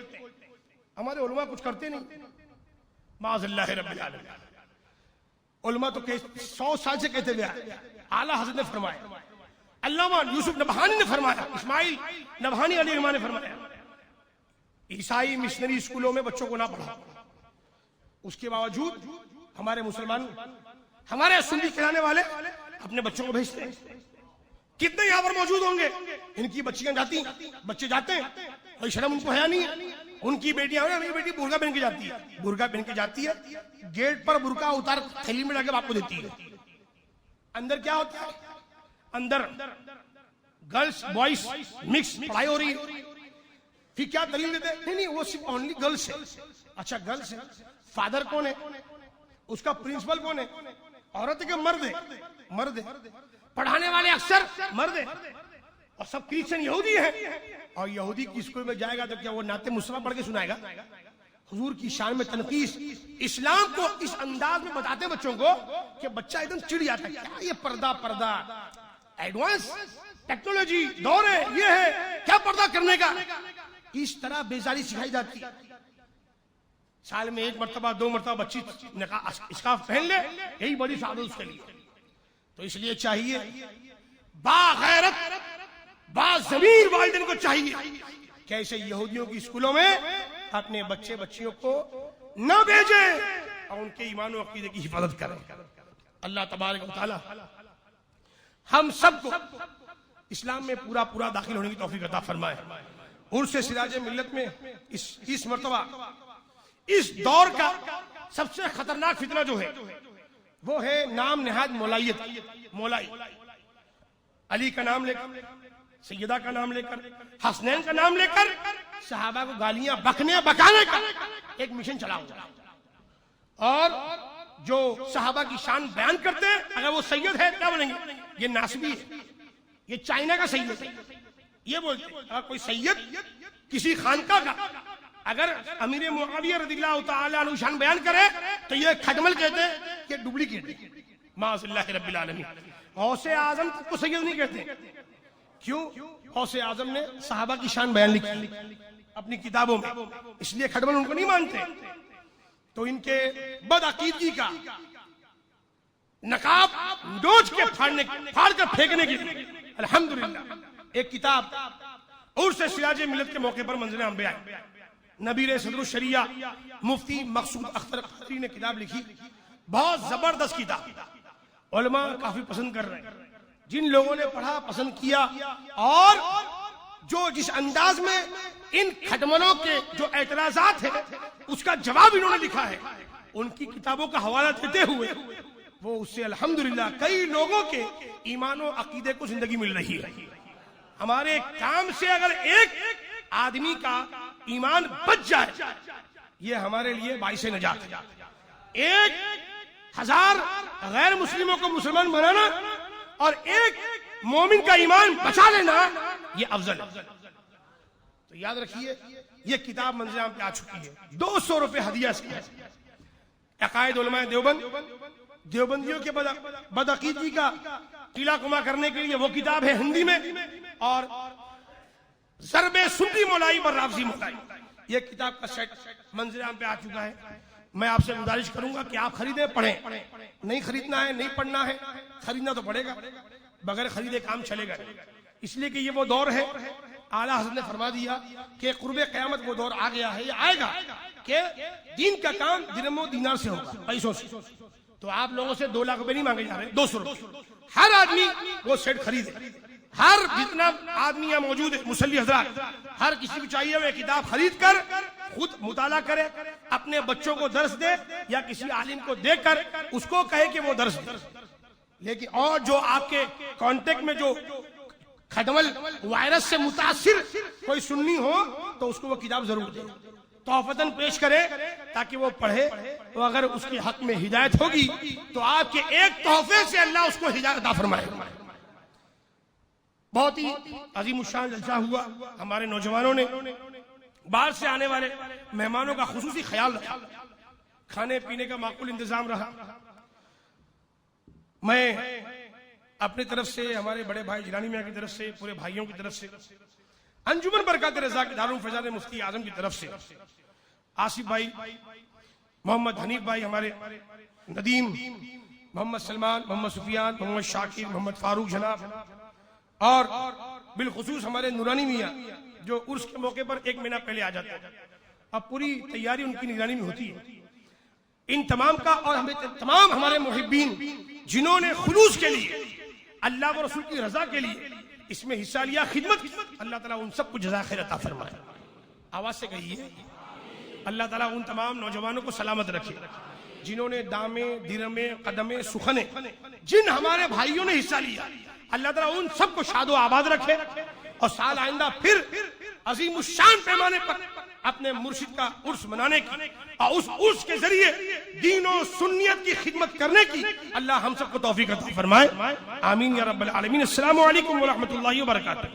हमारे उलमा कुछ करते नहीं। माज़अल्लाह रब्बिल आलमीन। उलमा तो 100 साल से कहते हुए आला हज़रत ने फरमाया, अल्लामा यूसुफ नबहानी ने फरमाया, इस्माइल नबहानी अली रहमान ने फरमाया, ईसाई मिशनरी स्कूलों में बच्चों को ना पढ़ाओ। उसके बावजूद हमारे मुसलमान, हमारे सुन्नी कहलाने वाले अपने बच्चों को भेजते हैं। कितने यहाँ पर मौजूद होंगे, इनकी बच्चियां जाती, बच्चे जाते हैं, कोई शर्म उनको है नहीं है। उनकी बेटियां, मेरी बेटी बुर्का पहन के जाती है, बुर्का पहन के जाती है, गेट पर बुर्का उतार थैली में जाके आपको देती है। अंदर क्या होता है? अंदर गर्ल्स बॉयज मिक्स पढ़ाई हो रही है। फिर क्या दलील देते हैं? नहीं वो सिर्फ ओनली गर्ल्स है। अच्छा गर्ल्स है, फादर कौन है? उसका प्रिंसिपल कौन है? औरत के मर्द है, मर्द है। पढ़ाने वाले अक्सर मर्द है और सब क्रिश्चियन यहूदी है। और यहूदी की स्कूल में जाएगा तो क्या वो नाते मुसल्ला पढ़ के सुनाएगा? हुजूर की शान में तनकीस, इस्लाम को इस अंदाज में बताते बच्चों को कि बच्चा एकदम चिढ़ जाता है, क्या ये पर्दा एडवांस टेक्नोलॉजी दौर है, ये है क्या पर्दा करने का? इस तरह बेजारी सिखाई जाती है। साल में 1 मरतबा 2 मरतबा बच्ची स्कार्फ पहन ले, यही बड़ी सादत उसके लिए। तो इसलिए चाहिए बागैरत बाज़मीर वालिदैन को चाहिए कि ऐसे यहूदियों की स्कूलों में अपने बच्चे बच्चियों को न भेजें और उनके ईमान और अकीदे की हिफाजत करें। अल्लाह तबारक व तआला हम सबको इस्लाम में पूरा दाखिल होने की तौफीक अता फरमाए। उर्स सिराज मिल्लत में इस मरतबा इस दौर का सबसे खतरनाक फितना जो है वो है नाम निहाद मौलाइयत। मौलाई अली का नाम लेकर, सैयदा का नाम लेकर, हसनैन का नाम लेकर सहाबा को गालियां बकाने का एक मिशन चला हुआ। और जो सहाबा की शान बयान करते हैं, अगर वो सैयद है क्या बोलेंगे? ये नासबी है, ये चाइना का सैयद है, ये बोलते हैं। अगर कोई सैयद किसी खानका का अगर अमीर मुआविया रज़ियल्लाहु ताला अन्हु शान बयान करे तो ये खटमल कहते हैं कि डुप्लीकेट है। माज़अल्लाह रब्बिल आलमीन। गौसे आजम को सैयद नहीं कहते। क्यों? गौसे आजम ने सहाबा की शान बयान लिखी अपनी किताबों में, इसलिए खटमल उनको नहीं मानते। तो इनके बदअकीदगी का नकाब नोच के फाड़ कर फेंकने के लिए अल्हम्दुलिल्लाह एक किताब उर्स सिराज मिलत के मौके पर मंज़िल आम पे आई। नबीर सदरुल शरिया मुफ्ती मकसूद अख्तर क़ादरी ने किताब लिखी, बहुत जबरदस्त किताब, उलमा काफी पसंद कर रहे हैं। जिन लोगों ने पढ़ा पसंद किया और जो जिस अंदाज में इन खटमलों के जो एतराजात है उसका जवाब इन्होंने लिखा है, उनकी किताबों का हवाला देते हुए वो उससे अल्हम्दुलिल्लाह कई लोगों के ईमान और अकीदे को जिंदगी मिल रही है। हमारे काम से अगर एक आदमी का ईमान बच जाए ये हमारे लिए बाइसे नजात है। 1000 गैर मुस्लिमों को मुसलमान बनाना और एक मोमिन का ईमान बचा लेना ये अफजल है। तो याद रखिए ये किताब मंज़िल आम पे आ चुकी है, 200 रुपए हदिया से है। अकायद उलमाए देवबंद, देवबंदियों के बदअकीदगी का किला कुमा करने के लिए वो किताब है हिंदी में, और ज़रबे सुन्नी मौलाई पर राफ़ज़ी मौलाई ये किताब का सेट मंज़िल आम पे आ चुका है। मैं आपसे गुजारिश करूंगा कि आप खरीदें, पढ़ें। नहीं खरीदना है, नहीं पढ़ना है, खरीदना तो पड़ेगा, बगैर खरीदे काम चलेगा। इसलिए कि ये वो दौर है, आला हज़रत ने फरमा दिया कि कुर्बे क़यामत वो दौर आ गया है, ये आएगा कि दीन का काम दिरहम दीनार से होगा, पैसों से। तो आप लोगों से 2 लाख रुपए नहीं मांगे जा रहे, 200 रुपए हर आदमी वो सेट खरीदे। हर जितना आदमी यहाँ मौजूद है मुसल्ली हजरात, हर किसी को चाहिए वो किताब खरीद कर खुद मुताला करे, अपने बच्चों को दर्स दे या किसी आलिम को देकर उसको कहे कि वो दर्स दे। लेकिन और जो आपके कांटेक्ट में जो खटमल वायरस से मुतासिर कोई सुन्नी हो तो उसको वो किताब जरूर दे, तोहफतन पेश करे ताकि वो पढ़े। तो अगर उसके हक में हिदायत होगी तो आपके एक तोहफे से अल्लाह उसको हिदायत अता फरमाए। बहुत ही अजीमुशान जलसा हुआ। हमारे नौजवानों ने बाहर से आने वाले मेहमानों का खुसूसी ख्याल रखा, खाने पीने का माकूल इंतजाम रहा। मैं अपनी तरफ से, हमारे बड़े भाई जिलानी मियां की तरफ से, पूरे भाइयों की तरफ से, अंजुमन बरकत रज़ा के दारुल फैज़ान मुफ्ती आजम की तरफ से, आसिफ भाई, मोहम्मद हनीफ भाई, हमारे नदीम, मोहम्मद सलमान, मोहम्मद सुफियान, मोहम्मद शाकिर, मोहम्मद फारूक जनाब, और बिलखुसूस हमारे नूरानी मियां जो उर्स के मौके पर 1 महीना पहले आ जाते हैं। अब पूरी तैयारी उनकी निगरानी में होती है। इन तमाम का और हमें तमाम हमारे मुहिब्बीन जिन्होंने खुलूस के लिए, अल्लाह व रसूल की रजा के लिए इसमें हिस्सा लिया, खिदमत, अल्लाह ताला उन सबको जज़ा खैर अता फरमाए। आवाज से कहिए अल्लाह ताला उन तमाम नौजवानों को सलामत रखे जिन्होंने दामे, दिरमे, कदमे, सुखने, जिन हमारे भाइयों ने हिस्सा लिया, अल्लाह ताला उन सबको शादो आबाद रखे और साल आइंदा फिर अजीमुशान पैमाने पर अपने मुर्शिद का उर्स मनाने की और उस उर्स के जरिए दीन और सुन्नियत की खिदमत करने की अल्लाह हम सबको तौफीक अता फरमाए। आमीन या रब्बल आलमीन। अस्सलामु अलैकुम व रहमतुल्लाहि व बरकातुहू।